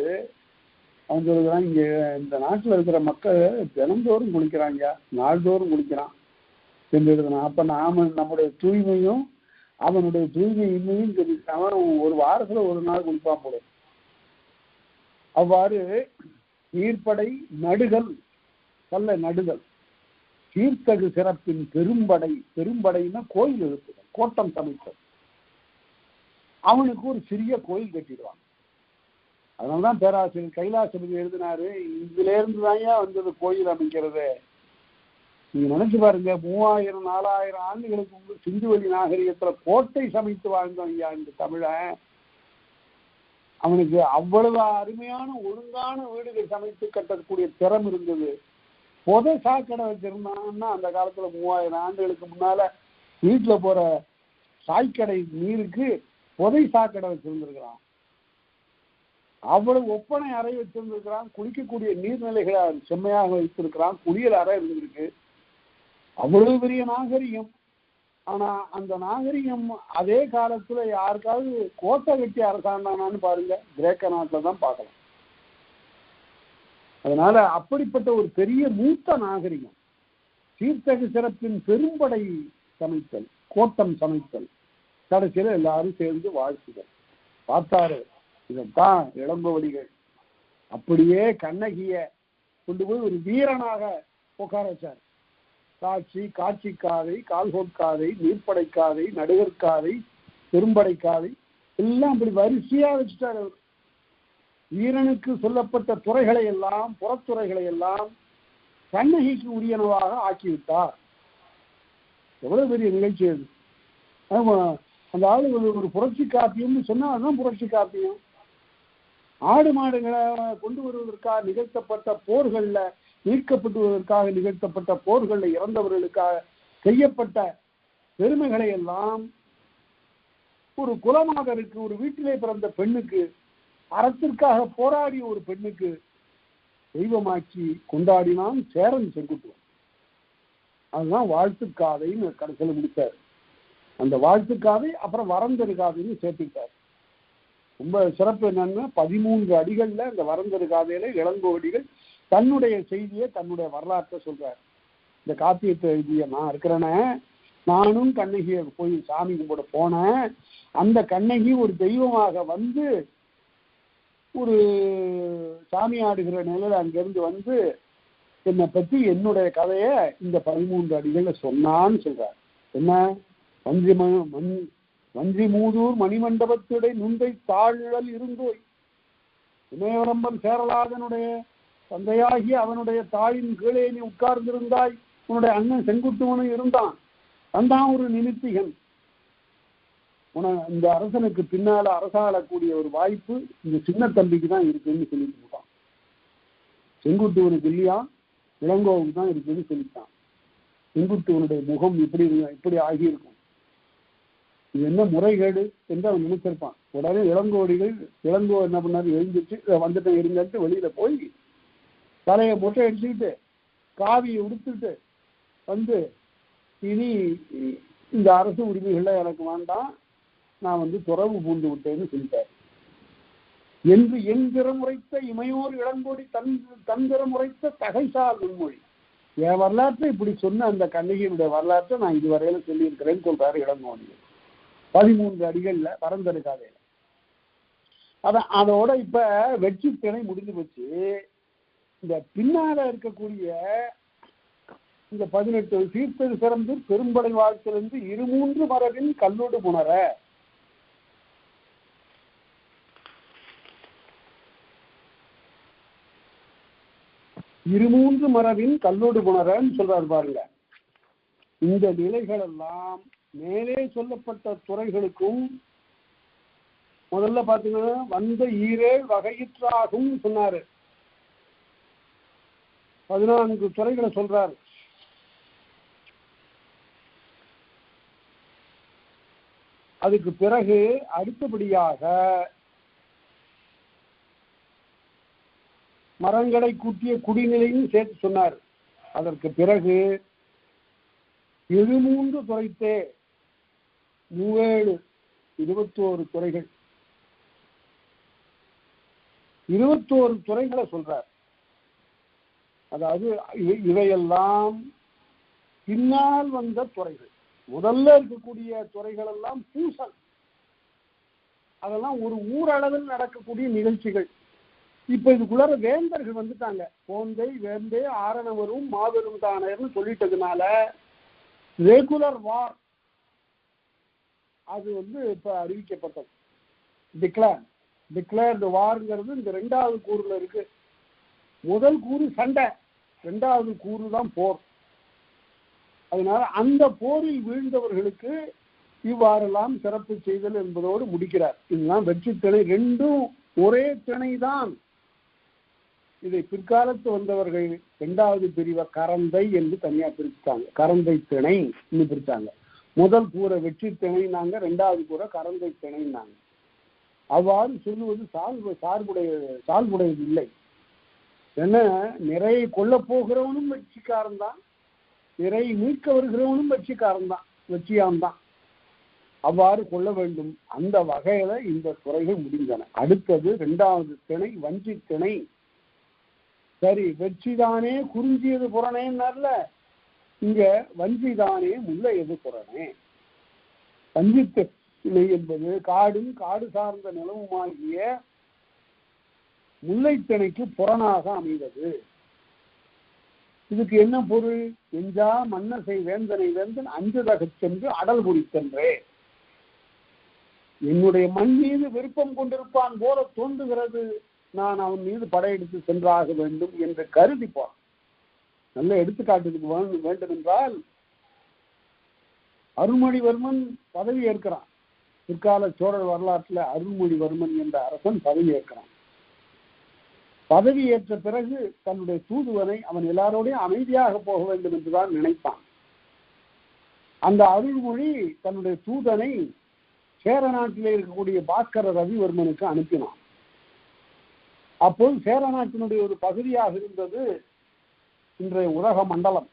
அவன் சொல்லுறான், இங்க இந்த நாட்டுல இருக்கிற மக்கள் தினந்தோறும் குளிக்கிறாங்க, நாள்தோறும் குளிக்கிறான் என்று எழுதுனான். அப்ப நாம நம்முடைய தூய்மையும் அவனுடைய தூய்மையின்மையும் தெரிவிக்காம ஒரு வாரத்துல ஒரு நாள் குளிப்பான் போல. அவ்வாறு நீர்ப்படை நடுதல், கல்லை நடுதல். சீர்த்தகு சிறப்பின் பெரும்படை, பெரும்படைன்னா கோயில் எழுப்புதல், கோட்டம் சமைத்தல். அவனுக்கு ஒரு சிறிய கோயில் கட்டிடுவான். அதனால்தான் பேராசிரியர் கைலாசபதி எழுதினாரு, இதுல இருந்து தான்யா வந்தது கோயில் அமைக்கிறது. நீங்க நினைச்சு பாருங்க, 3000-4000 ஆண்டுகளுக்கு முன்பு சிந்துவெளி நாகரிகத்துல கோட்டை சமைத்து வாழ்ந்தோம் ஐயா இந்த தமிழன். அவனுக்கு அவ்வளவு அருமையான ஒழுங்கான வீடுகள் சமைத்து கட்டக்கூடிய திறம் இருந்தது. புதை சாக்கடை வச்சிருந்தான்னா அந்த காலத்துல 3000 ஆண்டுகளுக்கு முன்னால வீட்டுல போற சாய்க்கடை நீருக்கு புதை சாக்கடை வச்சிருந்திருக்கிறான். அவ்வளவு ஒப்பனை அறை வச்சிருந்திருக்கிறான். குளிக்கக்கூடிய நீர்நிலைகளை செம்மையாக வைத்திருக்கிறான். குளியல் அறை இருந்திருக்கு. அவ்வளவு பெரிய நாகரிகம். ஆனா அந்த நாகரிகம் அதே காலத்துல யாருக்காவது கோட்டை கட்டி அரசாண்டானான்னு பாருங்க, கிரேக்க நாட்டில தான் பார்க்கலாம். அதனால அப்படிப்பட்ட ஒரு பெரிய மூத்த நாகரிகம். சீர்த்தகு சிறப்பின் பெரும்படை சமைத்தல், கோட்டம் சமைத்தல், கடைசியில எல்லாரும் சேர்ந்து வாழ்த்துதல். பார்த்தாரு, இதைத்தான் இளங்கோவடிகள் அப்படியே கண்ணகிய கொண்டு போய் ஒரு வீரனாக உட்கார வச்சார். காட்சி, காட்சிக்காதை, கால்கோட்காதை, நீர்ப்படைக்காதை, நடுகற்காதை, பெரும்படைக்காதை எல்லாம் அப்படி வரிசையா வச்சுட்டார் அவர். வீரனுக்கு சொல்லப்பட்ட துறைகளை எல்லாம், புறத்துறைகளை எல்லாம் கண்ணகிக்கு உரியனவாக ஆக்கிவிட்டார். எவ்வளவு பெரிய நிகழ்ச்சி அது. அந்த ஆளு ஒரு புரட்சி காப்பியம்னு சொன்னா அதுதான் புரட்சி காப்பியம். ஆடு மாடுகளை கொண்டு வருவதற்காக நிகழ்த்தப்பட்ட போர்கள்ல, மீட்கப்பட்டுவதற்காக நிகழ்த்தப்பட்ட போர்களில் இறந்தவர்களுக்காக செய்யப்பட்ட பெருமைகளை எல்லாம் ஒரு குலமாதருக்கு, ஒரு வீட்டிலே பிறந்த பெண்ணுக்கு, அறத்திற்காக போராடிய ஒரு பெண்ணுக்கு தெய்வமாக்கி கொண்டாடினான் சேரன் செங்குட்டுவன். அதுதான் வாழ்த்துக்காதைன்னு கடைசியில் முடித்தார். அந்த வாழ்த்துக்காதை அப்புறம் வரந்தருக்காதைன்னு சேர்த்துக்கிட்டார். ரொம்ப சிறப்பு என்னன்னா 13 அடிகள்ல இந்த வரந்தருக்காதையில இளங்கோவடிகள் தன்னுடைய செய்தியை, தன்னுடைய வரலாற்றை சொல்றார். இந்த காப்பியத்தை எழுதிய நான் இருக்கிறேனே, நானும் கண்ணகியை போய் சாமி கும்பிட போனேன். அந்த கண்ணகி ஒரு தெய்வமாக வந்து ஒரு சாமி ஆடுகிற நிலையில அங்கிருந்து வந்து என்னை பற்றி என்னுடைய கதையை இந்த 13 அடிகள்ல சொன்னான்னு சொல்றார். என்ன? வஞ்சி மூதூர் மணிமண்டபத்துடைய நுந்தை தாழல் இருந்தோய், இமயவரம்பன் சேரலாதனுடைய தந்தையாகி அவனுடைய தாயின் கீழே நீ உட்கார்ந்திருந்தாய். உன்னுடைய அண்ணன் செங்குட்டுவனும் இருந்தான். அந்தான் ஒரு நிமித்திகன். இந்த அரசனுக்கு பின்னால அரசாளக்கூடிய ஒரு வாய்ப்பு இந்த சின்ன தம்பிக்கு தான் இருக்குன்னு சொல்லிட்டு போட்டான். செங்குட்டுவனுக்கு இல்லையா, இளங்கோவுக்கு தான் இருக்குன்னு சொல்லிட்டான். செங்குட்டுவனுடைய முகம் இப்படி ஆகியிருக்கும். இது என்ன முறைகேடு என்று அவன் நினைச்சிருப்பான். உடனே இளங்கோ என்ன பண்ணாரு, எழுந்துச்சு வந்துட்டு இருந்துட்டு வெளியில போய் தலையை மொட்டை அடிச்சுக்கிட்டு காவியை உடுத்துட்டு வந்து, இனி இந்த அரசு உரிமைகள்ல எனக்கு வேண்டாம், நான் வந்து துறவு பூண்டு விட்டேன்னு சொல்லிட்டார். என்று என் திறமுறைத்த இமையோர் இளங்கோடி தந்திரமுறைத்த தகைசால் முன்மொழி. என் வரலாற்றை இப்படி சொன்ன அந்த கண்ணகியினுடைய வரலாற்றை நான் இதுவரையில சொல்லியிருக்கிறேன்னு சொல்றாரு இளங்கோடி 13 அடிகள்ல வரந்தருக்காதையில. அதோட இப்ப வெற்றி திணை முடிஞ்சு போச்சு. இந்த பின்னால இருக்கக்கூடிய இந்த 18 சீர்த்தது சிறந்து பெரும்படை வாழ்த்திலிருந்து 23 மரபின் கல்லோடு புணர, இருமூன்று மரபின் கல்லோடு புணரன்னு சொல்றாரு பாருங்க. இந்த நிலைகள் எல்லாம் மேலே சொல்லப்பட்ட துறைகளுக்கும் முதல்ல பாத்தீங்கன்னா வந்த ஈரேழ் வகையிற்றாகும் சொன்னாரு. 14 துறைகளை சொல்றாரு. அதுக்கு பிறகு அடுத்தபடியாக மரங்களை கூட்டிய குடிநிலையும் சேர்த்து சொன்னார். அதற்கு பிறகு 13 துறைத்தே 21 துறைகள், 21 துறைகளை சொல்றார். அதாவது இவையெல்லாம் பின்னால் வந்த துறைகள். முதல்ல இருக்கக்கூடிய துறைகள் எல்லாம் பூசல், அதெல்லாம் ஒரு ஊரளவில் நடக்கக்கூடிய நிகழ்ச்சிகள். இப்ப இதுக்குள்ளார வேந்தர்கள் வந்துட்டாங்க. போந்தை வேந்தே ஆரணவரும் மாபெரும் தானர்னு சொல்லிட்டதுனால ரெகுலர் வார் அது இப்ப அறிவிக்கப்பட்டது. டிக்ளேர்டு வார்ங்கிறது இந்த 2வது கூறுல இருக்கு. முதல் கூறு சண்டை, 2வது கூறு தான் போர். அதனால அந்த போரில் வீழ்ந்தவர்களுக்கு இவ்வாறெல்லாம் சிறப்பு செய்தல் என்பதோடு முடிக்கிறார். இதுதான் வெற்றி திணை. 2ம் ஒரே திணை தான். இதை பிற்காலத்து வந்தவர்கள் 2வது பிரிவை கரந்தை என்று தனியா பிரிச்சுட்டாங்க. கரந்தை திணை பிரிச்சாங்க. முதல் கூற வெற்றி திணை நாங்க, 2வது கூற கரந்தை திணை நாங்க. அவ்வாறு சொல்லுவது சார்புடையது இல்லை. ஏன்னா நிறைய கொல்ல போகிறவனும் வெற்றிக்காரன் தான், நிறை மீட்க வருகிறவனும் வெற்றியான் தான். அவ்வாறு கொள்ள வேண்டும். அந்த வகையில இந்த துறைகள் முடிந்தன. அடுத்தது 2வது திணை வஞ்சி திணை. சரி, வெற்றிதானே குறிஞ்சியது புறனேன்னார்ல, இங்க வஞ்சிதானே முல்லையது புறனே. வஞ்சி திணை என்பது காடும் காடு சார்ந்த நிலவுமாகிய முல்லைத்திணைக்கு புறனாக அமைந்தது. இதுக்கு என்ன பொருள்? எஞ்சா மன்னசை வேந்தனை வேந்தன் அஞ்சுதகச் சென்று அடல் குறித்தன்றே. என்னுடைய மண் மீது விருப்பம் கொண்டிருப்பான் போல தோன்றுகிறது, நான் அவன் மீது படையெடுத்து சென்றாக வேண்டும் என்று கருதிப்பான். நல்ல எடுத்துக்காட்டுக்கு வேண்டும் என்றால், அருள்மொழிவர்மன் பதவி ஏற்கிறான். பிற்கால சோழர் வரலாற்றில் அருள்மொழிவர்மன் என்ற அரசன் பதவி ஏற்கிறான். பதவி ஏற்ற பிறகு தன்னுடைய தூதுவனை அவன் எல்லாரோடையும் அமைதியாக போக வேண்டும் என்றுதான் நினைப்பான். அந்த அருள்மொழி தன்னுடைய தூதனை சேர நாட்டிலே இருக்கக்கூடிய பாஸ்கர ரவிவர்மனுக்கு அனுப்பினான். அப்போது சேர நாட்டினுடைய ஒரு பகுதியாக இருந்தது இன்றைய உதக மண்டலம்.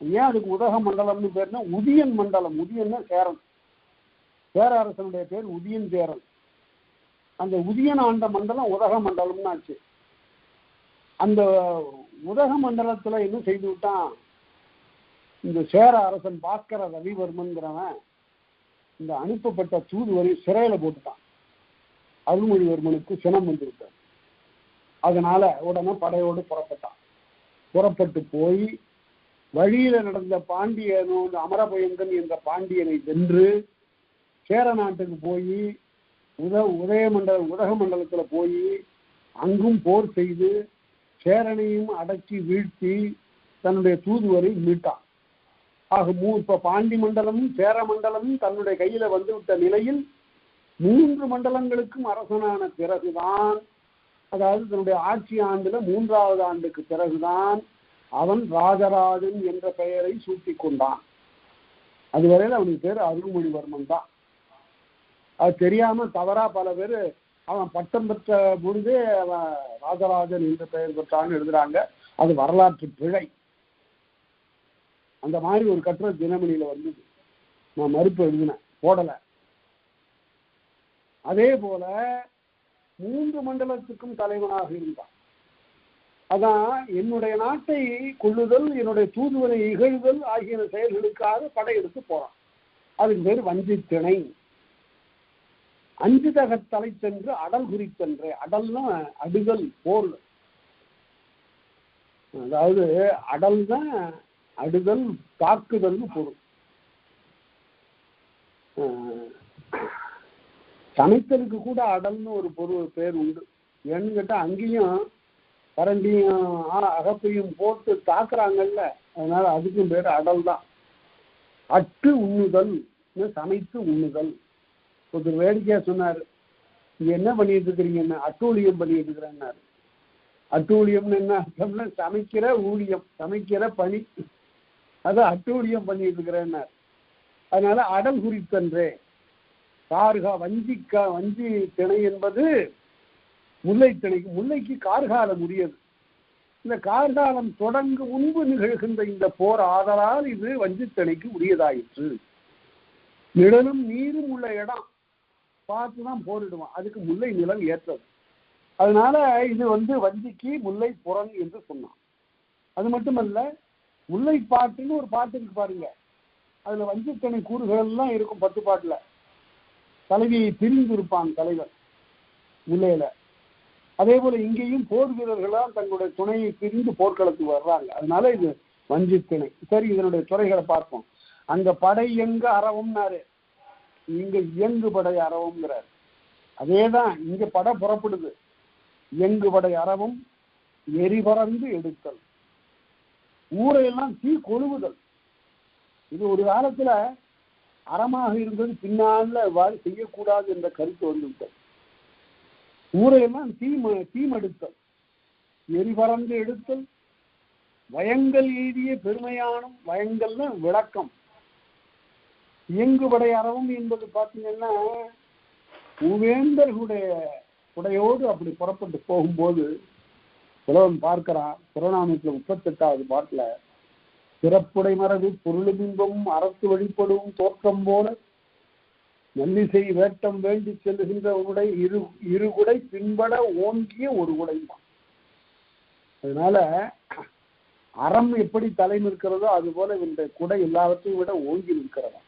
ஏன் அதுக்கு உதக மண்டலம்னு பேர்னா, உதியன் மண்டலம். உதியன்னா சேரன், சேர அரசனுடைய பேர் உதியன் சேரன். அந்த உதியன் ஆண்ட மண்டலம் உதக மண்டலம்னு ஆச்சு. அந்த உதக மண்டலத்துல என்ன செய்து விட்டான், இந்த சேர அரசன் பாஸ்கர ரவிவர்மன்கிறவன் இந்த அனுப்பப்பட்ட தூதுவரை சிறையில போட்டுட்டான். அருள்மொழிவர்மனுக்கு சினம் வந்து விட்டான். அதனால உடனே படையோடு புறப்பட்டான். புறப்பட்டு போய் வழியில நடந்த பாண்டியனோ அமரபயங்கன் என்ற பாண்டியனை வென்று சேர நாட்டுக்கு போய் உதக மண்டலத்துல போய் அங்கும் போர் செய்து சேரனையும் அடக்கி வீழ்த்தி தன்னுடைய தூதுவரை மீட்டான். ஆக இப்ப பாண்டி மண்டலமும் சேர மண்டலமும் தன்னுடைய கையில வந்துவிட்ட நிலையில் 3 மண்டலங்களுக்கும் அரசனான பிறகுதான், அதாவது தன்னுடைய ஆட்சி ஆண்டுல 3வது ஆண்டுக்கு பிறகுதான் அவன் ராஜராஜன் என்ற பெயரை சூட்டி கொண்டான். அதுவரையில் அவனுக்கு பேர் அருள்மொழிவர்மன் தான். அது தெரியாம தவறா பல பேர் அவன் பட்டம் பெற்ற பொழுதே அவன் ராஜராஜன் என்ற பெயர் பெற்றான்னு எழுதுறாங்க. அது வரலாற்று பிழை. அந்த மாதிரி ஒரு கட்டுரை தினமணியில வந்தது, நான் மறுப்பு எழுதினேன், போடல. அதே போல 3 மண்டலத்துக்கும் தலைவனாக இருந்தான். அதான் என்னுடைய நாட்டை கொள்ளுதல், என்னுடைய தூதுவனை இகழ்தல் ஆகிய செயல்களுக்காக படையெடுத்து போறான். அதுக்கு பேர் வஞ்சி திணை. அஞ்சுதகத்தலை சென்று அடல் குறித்தென்றே. அடல்னா அடுதல், போர். அதாவது அடல்னா அடுதல், தாக்குதல் பொருள். சமைத்தலுக்கு கூட அடல்னு ஒரு பொருள் பேர் உண்டு. ஏன்னு கேட்டா அங்கேயும் கரண்டியும் அகப்பையும் போட்டு தாக்குறாங்கல்ல, அதனால அதுக்கும் பேர் அடல் தான். அட்டு உண்ணுதல், சமைத்து உண்ணுதல். ஒரு வேடிக்கையா சொன்னாரு, இங்க என்ன பண்ணிட்டு இருக்கிறீங்கன்னா அட்டூழியம் பண்ணிட்டு இருக்கிறேன்னாரு. அட்டூழியம்னு என்ன அர்த்தம்னா சமைக்கிற ஊழியம், சமைக்கிற பணி, அதை அட்டூழியம் பண்ணிட்டு இருக்கிறேன்னாரு. அதனால அடல் குறித்தன்றே. கார்கா வஞ்சி திணை என்பது முல்லை திணைக்கு, முல்லைக்கு கார்காலம் உரியது. இந்த கார்காலம் தொடங்கு முன்பு நிகழ்கின்ற இந்த போர் ஆதலால் இது வஞ்சித்திணைக்கு உரியதாயிற்று. நிழலும் நீரும் உள்ள இடம் பார்த்துதான் போரிடுவான், அதுக்கு முல்லை நிலம் ஏற்றது. அதனால இது வஞ்சிக்கு முல்லை புறன் என்று சொன்னான். அது மட்டுமல்ல, முல்லை பாட்டுன்னு ஒரு பாட்டு இருக்கு பாருங்க, அதுல வஞ்சித்திணை கூறுகள் எல்லாம் இருக்கும். 10 பாட்டுல தலைவியை பிரிந்து இருப்பான் தலைவர் முல்லையில. அதே போல இங்கேயும் போர் வீரர்களால் தங்களுடைய துணையை பிரிந்து போர்க்களத்துக்கு வர்றாங்க. அதனால இது வஞ்சித்திணை. சரி, இதனுடைய துறைகளை பார்ப்போம். அங்க படை எங்க அறவும்னாரு, இங்க இயங்கு படை அறவுங்கிறார். அதேதான் இங்க படை புறப்படுது. இயங்கு படை அறவும் எரிபறந்து எடுத்தல், ஊரையெல்லாம் தீ கொழுவுதல். இது ஒரு காலத்துல அறமாக இருந்தது, பின்னால வாழ செய்யக்கூடாது என்ற கருத்து வந்துவிட்டது. ஊரையெல்லாம் தீமெடுத்தல், எரிபறந்து எடுத்தல், வயங்கள் எய்திய பெருமையானும். வயங்கள்னா விளக்கம். இயங்குபடை அறவும் என்பது பார்த்தீங்கன்னா மூவேந்தர்களுடைய உடையோடு அப்படி புறப்பட்டு போகும்போது புலவன் பார்க்கிறான். புறநானூற்றுல 38வது பாட்டுல, சிறப்புடை மரபு பொருளுபிம்பமும் அறத்து வழிபடும் தோற்றம் போல நல்லிசை வேட்டம் வேண்டி செல்லுகின்ற உடை இருகுடை பின்பட ஓங்கிய ஒரு குடை தான். அதனால அறம் எப்படி தலை நிற்கிறதோ அது போல இந்த குடை எல்லாவற்றையும் விட ஓங்கி நிற்கிறதா.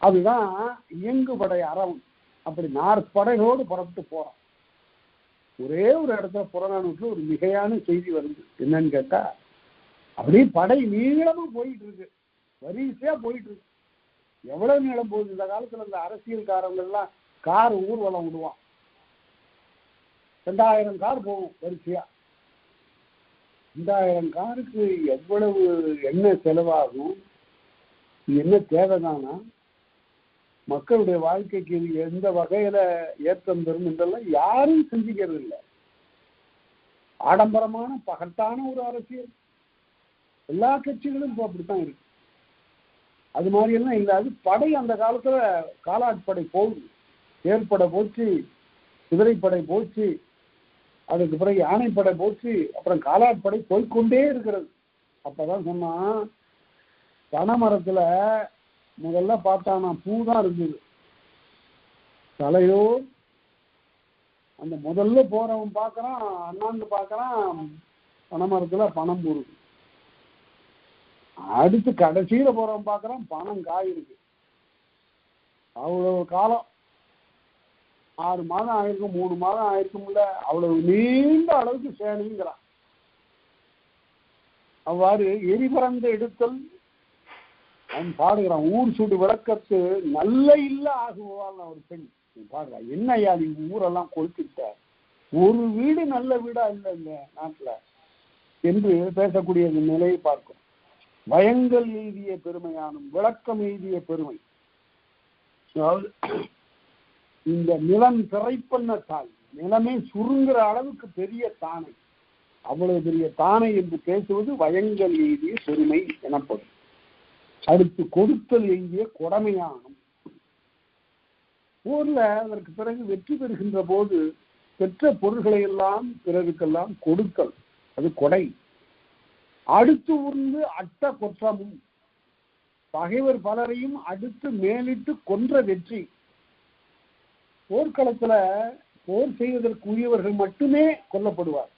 அதுதான் இயங்குபடை அறம். அப்படி 4 படைகளோடு புறப்பட்டு போறான். ஒரே ஒரு இடத்துல புறநானூற்றுல ஒரு மிகையான செய்தி வருது. என்னன்னு கேட்டா, அப்படியே படை நீளமும் போயிட்டு இருக்கு, வரிசையா போயிட்டு இருக்கு. எவ்வளவு நீளம் போகுது? இந்த காலத்துல இந்த அரசியல்காரங்க எல்லாம் கார் ஊர்வலம் விடுவான், 2000 கார் போகும் வரிசையா. 2000 காருக்கு எவ்வளவு எண்ணெய் செலவாகும், என்ன தேவைதானா, மக்களுடைய வாழ்க்கைக்கு இது எந்த வகையில ஏற்றம் தரும் என்றெல்லாம் யாரும் செஞ்சுக்கிறது இல்லை. ஆடம்பரமான பகட்டான ஒரு அரசியல் எல்லா கட்சிகளும் இப்போ அப்படித்தான் இருக்கு. அது மாதிரி எல்லாம் இல்லாது படை அந்த காலத்துல காலாட்படை போகுது, தேர்ப்படை போச்சு, குதிரைப்படை போச்சு, அதுக்கு பிறகு யானைப்படை போச்சு, அப்புறம் காலாட்படை போய்கொண்டே இருக்கிறது. அப்பதான் சொன்னா, பனைமரத்துல முதல்ல பார்த்தானா பூ தான் இருந்தது, தலையோ. அந்த முதல்ல போறவன் பார்க்கறான், அண்ணாந்து பார்க்கறான், பனைமரத்துல பனம் பூ இருக்கு. அடுத்து கடைசியில போறவன் பார்க்கறான், பனம் காய் இருக்கு. அவ்வளவு காலம், 6 மாதம் ஆயிருக்கும், 3 மாதம் ஆயிருக்கும்ல, அவ்வளவு நீண்ட அளவுக்கு சேனைங்கிறான். அவ்வாறு எரிபறந்து எடுத்தல் அவன் பாடுகிறான். ஊர் சுடு விளக்கத்து நல்ல இல்ல ஆகுவாள் ஒரு பெண் பாடுறான். என்ன ஐயா நீ ஊரெல்லாம் கொளுத்திட்ட, ஒரு வீடு நல்ல வீடா இல்லை இந்த நாட்டுல என்று பேசக்கூடிய நிலையை பார்க்கும். வயங்கள் எய்திய பெருமையானும், விளக்கம் எய்திய பெருமை. அதாவது இந்த நிலம் சிறைப்பண்ண தாய், நிலமே சுருங்குற அளவுக்கு பெரிய தானை, அவ்வளவு பெரிய தானை என்று பேசுவது வயங்கள் எய்திய பெருமை எனப்படும். அடுத்து கொடுத்தல் எய்திய கொடமையானும். போர்ல அதற்கு பிறகு வெற்றி பெறுகின்ற போது பெற்ற பொருள்களை எல்லாம் பிறருக்கெல்லாம் கொடுத்தல், அது கொடை. அடுத்து உருந்து அட்ட கொற்றமும், பகைவர் பலரையும் அடுத்து மேலிட்டு கொன்ற வெற்றி. போர்க்களத்துல போர் செய்வதற்கு உரியவர்கள் மட்டுமே கொல்லப்படுவார்.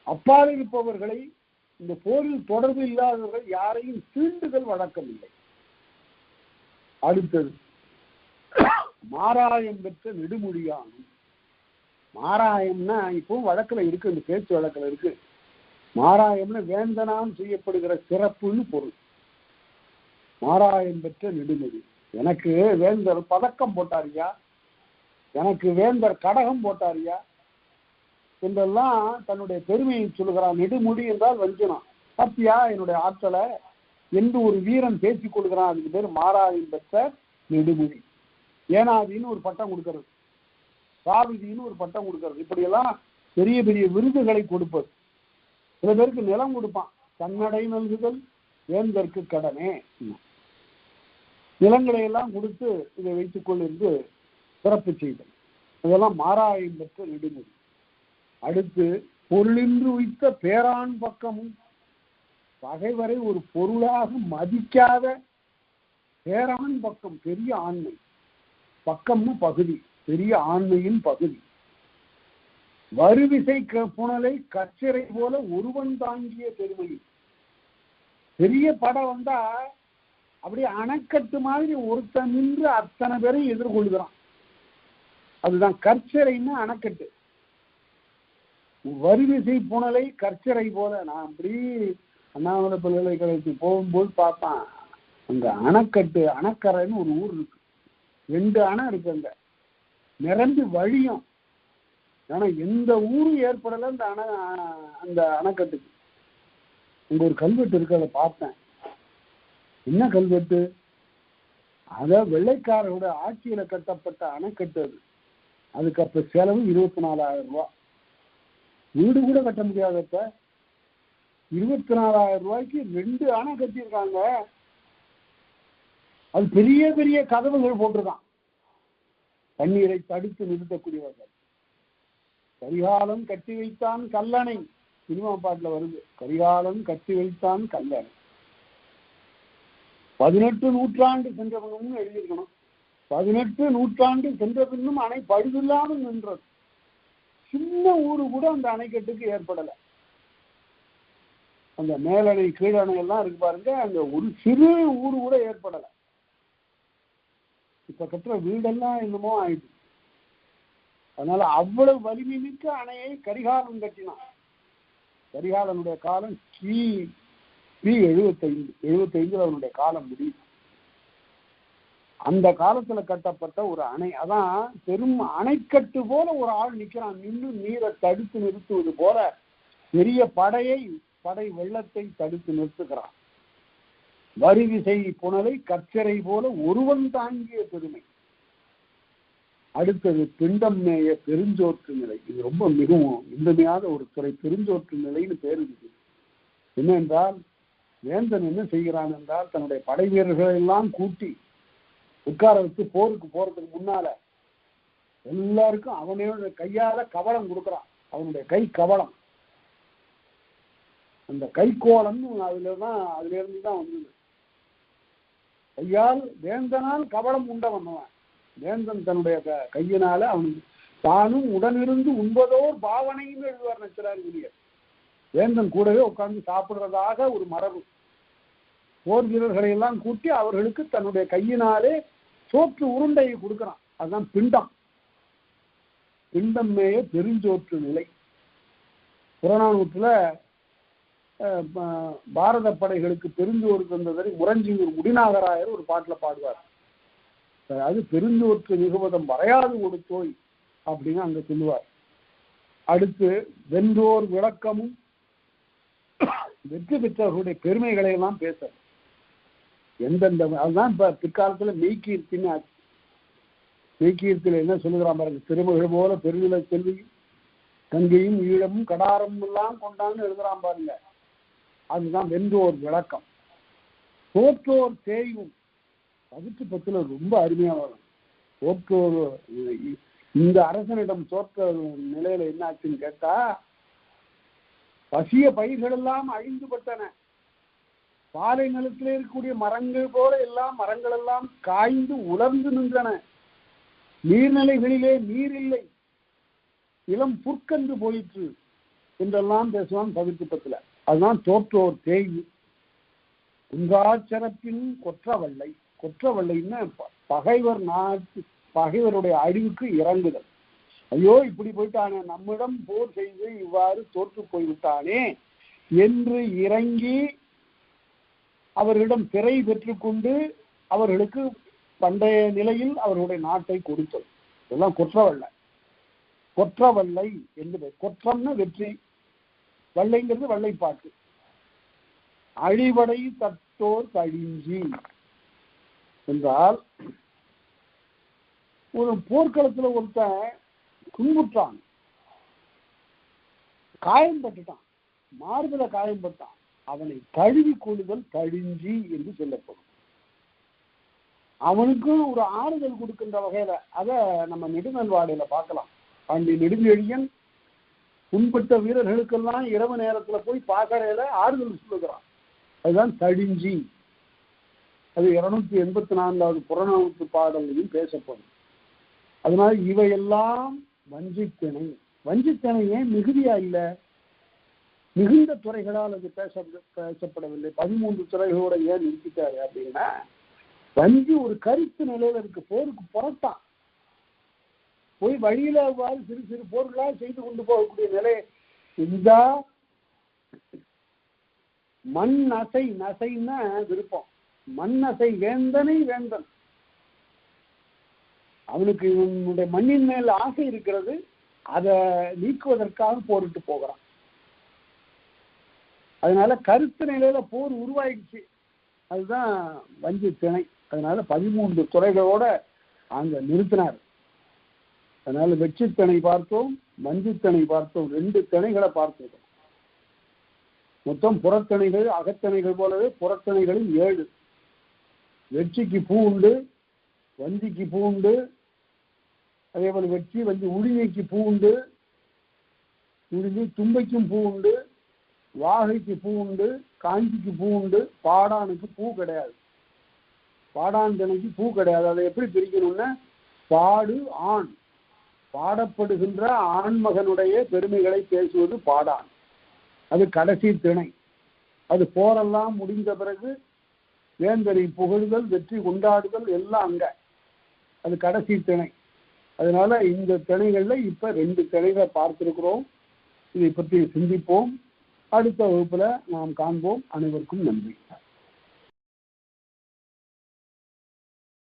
அப்பால் இருப்பவர்களை, இந்த போரில் தொடர்பு இல்லாதவர்கள் யாரையும் தீண்டுதல் வழக்கம் இல்லை. அடுத்தது மாராயம் பெற்ற நெடுமொழியானும். மாராயம்னா இப்பவும் வழக்குல இருக்கு, இந்த பேச்சு வழக்குல இருக்கு. மாராயம்னு வேந்தனால் செய்யப்படுகிற சிறப்புன்னு பொருள். மாராயம் பெற்ற நெடுமொழி. எனக்கு வேந்தர் பதக்கம் போட்டாரியா, எனக்கு வேந்தர் கடகம் போட்டாரியா என்றெல்லாம் தன்னுடைய பெருமையை சொல்லுகிறான். நெடுமுடி என்றால் வஞ்சனம். சத்தியா என்னுடைய ஆற்றலை என்று ஒரு வீரன் பேசிக் கொள்கிறான். அதுக்கு பேர் மாராயம் பெற்ற நெடுமுடி. ஏனாதின்னு ஒரு பட்டம் கொடுக்கிறது, சாவிதின்னு ஒரு பட்டம் கொடுக்கிறது. இப்படியெல்லாம் பெரிய பெரிய விருதுகளை கொடுப்பது. சில பேருக்கு நிலம் கொடுப்பான். தன்னடை நல்குதல் வேந்தற்கு கடனே. நிலங்களை எல்லாம் கொடுத்து இதை வைத்துக்கொள் என்று சிறப்பு செய்தல். இதெல்லாம் மாராயம் பெற்ற நெடுமுடி. அடுத்து பொருளின்று உய்த்த பேராண் பக்கமும். பகைவரை ஒரு பொருளாக மதிக்காத பேராண் பக்கம், பெரிய ஆண்மை. பக்கம்னு பகுதி, பெரிய ஆண்மையின் பகுதி. வருவிசை புனலை கச்சிறை போல ஒருவன் தாங்கிய பெருமை. பெரிய படம் வந்தா அப்படியே அணைக்கட்டு மாதிரி ஒருத்தன் நின்று அத்தனை பேரையும் எதிர்கொள்கிறான். அதுதான் கற்சிறைன்னு அணைக்கட்டு. வருவிசை புனலை கற்சிறை போல. நான் அப்படி அண்ணாமலை பல்கலைக்கழகத்துக்கு போகும்போது பார்த்தான், அங்க அணைக்கட்டு, அணைக்கரைன்னு ஒரு ஊர் இருக்கு. 2 அணை இருக்கு அங்க, நிரம்பி வழியும். ஆனா எந்த ஊரும் ஏற்படலை அந்த அணைக்கட்டுக்கு. அங்க ஒரு கல்வெட்டு இருக்கு, அதை பார்த்தேன். என்ன கல்வெட்டு? அத வெள்ளைக்காரோட ஆட்சியில கட்டப்பட்ட அணைக்கட்டு அது. அதுக்கு அப்ப செலவு 24,000 ரூபாய். வீடு கூட கட்ட முடியாதப்ப 24,000 ரூபாய்க்கு 2 அணை கட்டியிருக்காங்க. அது பெரிய பெரிய கதவுகள் போட்டிருக்கான், தண்ணீரை தடுத்து நிறுத்தக்கூடியவர்கள். கரிகாலம் கட்டி வைத்தான் கல்லணை, சினிமா பாட்டுல வருது. கரிகாலம் கட்டி வைத்தான் கல்லணை. 18 நூற்றாண்டு சென்ற பின்னும் எழுதியிருக்கணும். 18 நூற்றாண்டு சென்ற பின்னும் அணை பழுதில்லாமல் நின்றது. சின்ன ஊரு கூட அந்த அணைக்கட்டுக்கு ஏற்படலை. அந்த மேலணை கீழணை எல்லாம் இருக்கு பாருங்க, அந்த ஒரு சிறு ஊரு கூட ஏற்படலை. இப்ப கட்டுற வீடெல்லாம் என்னமோ ஆயிடுச்சு. அதனால அவ்வளவு வலிமை மிக்க அணையை கரிகாலன் கட்டினான். கரிகாலனுடைய காலம் கிபி 75 அவனுடைய காலம் முடியும். அந்த காலத்துல கட்டப்பட்ட ஒரு அணை. அதான் பெரும் அணைக்கட்டு போல ஒரு ஆள் நிக்கிறான், நின்று நீரை தடுத்து நிறுத்துவது போல பெரிய படை வெள்ளத்தை தடுத்து நிறுத்துகிறான். வருவிசை புனலை கற்சிறை போல ஒருவன் தாங்கிய பெருமை. அடுத்தது பிண்டம் மேய பெருஞ்சோற்று நிலை. இது ரொம்ப மிகவும் இன்றியமையாத ஒரு துறை. பெருஞ்சோற்று நிலைன்னு பேர் இருக்கு. என்னென்றால் வேந்தன் என்ன செய்கிறான் என்றால், தன்னுடைய படை வீரர்களை எல்லாம் கூட்டி உட்கார வச்சு போருக்கு போறதுக்கு முன்னால எல்லாருக்கும் அவனோட கையால கவளம் கொடுக்குறான். அவனுடைய கை கவளம், அந்த கைக்கோளம் அதுல இருந்து தான் வந்தது. கையால் வேந்தனால் கவளம் உண்டவன். வேந்தன் தன்னுடைய கையினால அவனுக்கு தானும் உடனிருந்து உண்பதோர் பாவனையும் எழுதுவார் நச்சிரார். வேந்தன் கூடவே உட்கார்ந்து சாப்பிடுறதாக ஒரு மரபு. போர் வீரர்களை எல்லாம் கூட்டி அவர்களுக்கு தன்னுடைய கையினாலே சோற்று உருண்டையை கொடுக்கிறான். அதுதான் பிண்டம். பிண்டம் மேய பெருஞ்சோற்று நிலை. புறநானூற்றுல பாரத படைகளுக்கு பெருஞ்சோறு தந்ததை முரஞ்சியூர் முடிநாகராயர் ஒரு பாட்டுல பாடுவார். அது பெருஞ்சோற்று மிகுவதம் வரையாது கொடுத்தோய் அப்படின்னு அங்க சொல்லுவார். அடுத்து வென்றோர் விளக்கமும் வெற்றி பெற்றவர்களுடைய பெருமைகளை எல்லாம் பேச எந்தெந்த. அதுதான் இப்ப பிற்காலத்துல மெய்கீர்த்தின்னு ஆச்சு. மெய்கீர்த்தியில என்ன சொல்லுகிறான் பாருங்க, திருமகள் போல பெருநில செல்வியும் கங்கையும் ஈழமும் கடாரமும் எல்லாம் கொண்டான்னு எழுதுறான் பாருங்க. அதுதான் வென்றோர் விளக்கம். தோற்றோர் தேயும் 10 ரொம்ப அருமையா வரும். தோற்றோர் இந்த அரசனிடம் தோற்ற நிலையில என்ன ஆச்சுன்னு கேட்டா, பசிய பயிர்கள் எல்லாம் அழிந்துபட்டன. பாலை நிலத்தில் இருக்கக்கூடிய மரங்கள் போல எல்லாம் மரங்கள் எல்லாம் காய்ந்து உலர்ந்து நின்றன. நீர்நிலைகளிலே நீர் இல்லை, இளம் புற்கன்று போயிற்று என்றெல்லாம் பேசுவான் 10. அதுதான் தோற்றோர் தேய்வு. குங்காச்சரப்பின் கொற்றவள்ளை. கொற்றவள்ளைன்னா பகைவர் நாட்டு பகைவருடைய அழிவுக்கு இறங்குதல். ஐயோ இப்படி போயிட்டானே, நம்மிடம் போர் செய்து இவ்வாறு தோற்று போய்விட்டானே என்று இறங்கி அவர்களிடம் திரை பெற்றுக்கொண்டு அவர்களுக்கு பண்டைய நிலையில் அவர்களுடைய நாட்டை கொடுத்தது. இதெல்லாம் கொற்றவல்ல. கொற்றவல்லை என்பது கொற்றம்னு வெற்றி, வல்லைங்கிறது வல்லைப்பாட்டு. அழிவடை தத்தோர் கழிஞ்சி என்றால், ஒரு போர்க்களத்துல ஒருத்தன் துன்புற்றான், காயம்பட்டுட்டான், மார்பில காயம்பட்டான், அவனை கழுவி கொள்ளுதல் கழிஞ்சி என்று சொல்லப்படும். அவனுக்கும் ஒரு ஆறுதல் கொடுக்கின்ற வகையில அதை நம்ம நெடுநல்வாடையில பார்க்கலாம். பாண்டி நெடுஞ்செழியன் புண்பட்ட வீரர்களுக்கெல்லாம் இரவு நேரத்துல போய் பார்க்கறையில ஆறுதல் சொல்லுகிறான். அதுதான் கழிஞ்சி. அது 284வது புறநானூற்று பாடலையும் பேசப்படும். அதனால இவையெல்லாம் வஞ்சித்திணை. வஞ்சித்திணை ஏன் மிகுதியா இல்லை? மிகுந்த துறைகளால் அது பேசப்படவில்லை. 13 துறைகளோட ஏன் நிறுத்திட்டாரு அப்படின்னா, வஞ்சி ஒரு கருத்து நிலையில இருக்கு. போருக்கு புறத்தான் போய் வழியில சிறு சிறு போர்களா செய்து கொண்டு போகக்கூடிய நிலை செஞ்சா மண் அசை, நசைன்னா விருப்பம், மண் அசை வேந்தனை வேந்தன், அவனுக்கு இவனுடைய மண்ணின் மேல் ஆசை இருக்கிறது, அதை நீக்குவதற்காக போரிட்டு போகிறான். அதனால கருத்து நிலையில போர் உருவாயிடுச்சு. அதுதான் வஞ்சி திணை. அதனால 13 துறைகளோட அங்க நிறுத்தினார். அதனால வெற்றித்திணை பார்த்தோம், வஞ்சித்திணை பார்த்தோம், 2 திணைகளை பார்த்தோம். மொத்தம் புறத்திணைகள் அகத்திணைகள் போலவே புறத்திணைகளில் 7. வெற்றிக்கு பூ உண்டு, வஞ்சிக்கு பூ உண்டு, அதே போல வெற்றி வஞ்சி உளிமைக்கு பூ உண்டு, உளிமை தும்பைக்கும் பூ உண்டு, வாகைக்கு பூ உண்டு, காஞ்சிக்கு பூ உண்டு, பாடானுக்கு பூ கிடையாது. பாடான் திணைக்கு பூ கிடையாது. அதை எப்படி பிரிக்கணும்னா, பாடு ஆண், பாடப்படுகின்ற ஆண்மகனுடைய பெருமைகளை பேசுவது பாடான், அது கடைசி திணை. அது போரெல்லாம் முடிந்த பிறகு வேந்தரை புகழ்தல், வெற்றி கொண்டாடுதல் எல்லாம் அங்க, அது கடைசி திணை. அதனால இந்த திணைகள்ல இப்ப 2 திணைகளை பார்த்திருக்கிறோம். இதை பற்றி சிந்திப்போம். அடுத்த வகுப்புல நாம் காண்போம். அனைவருக்கும் நன்றி.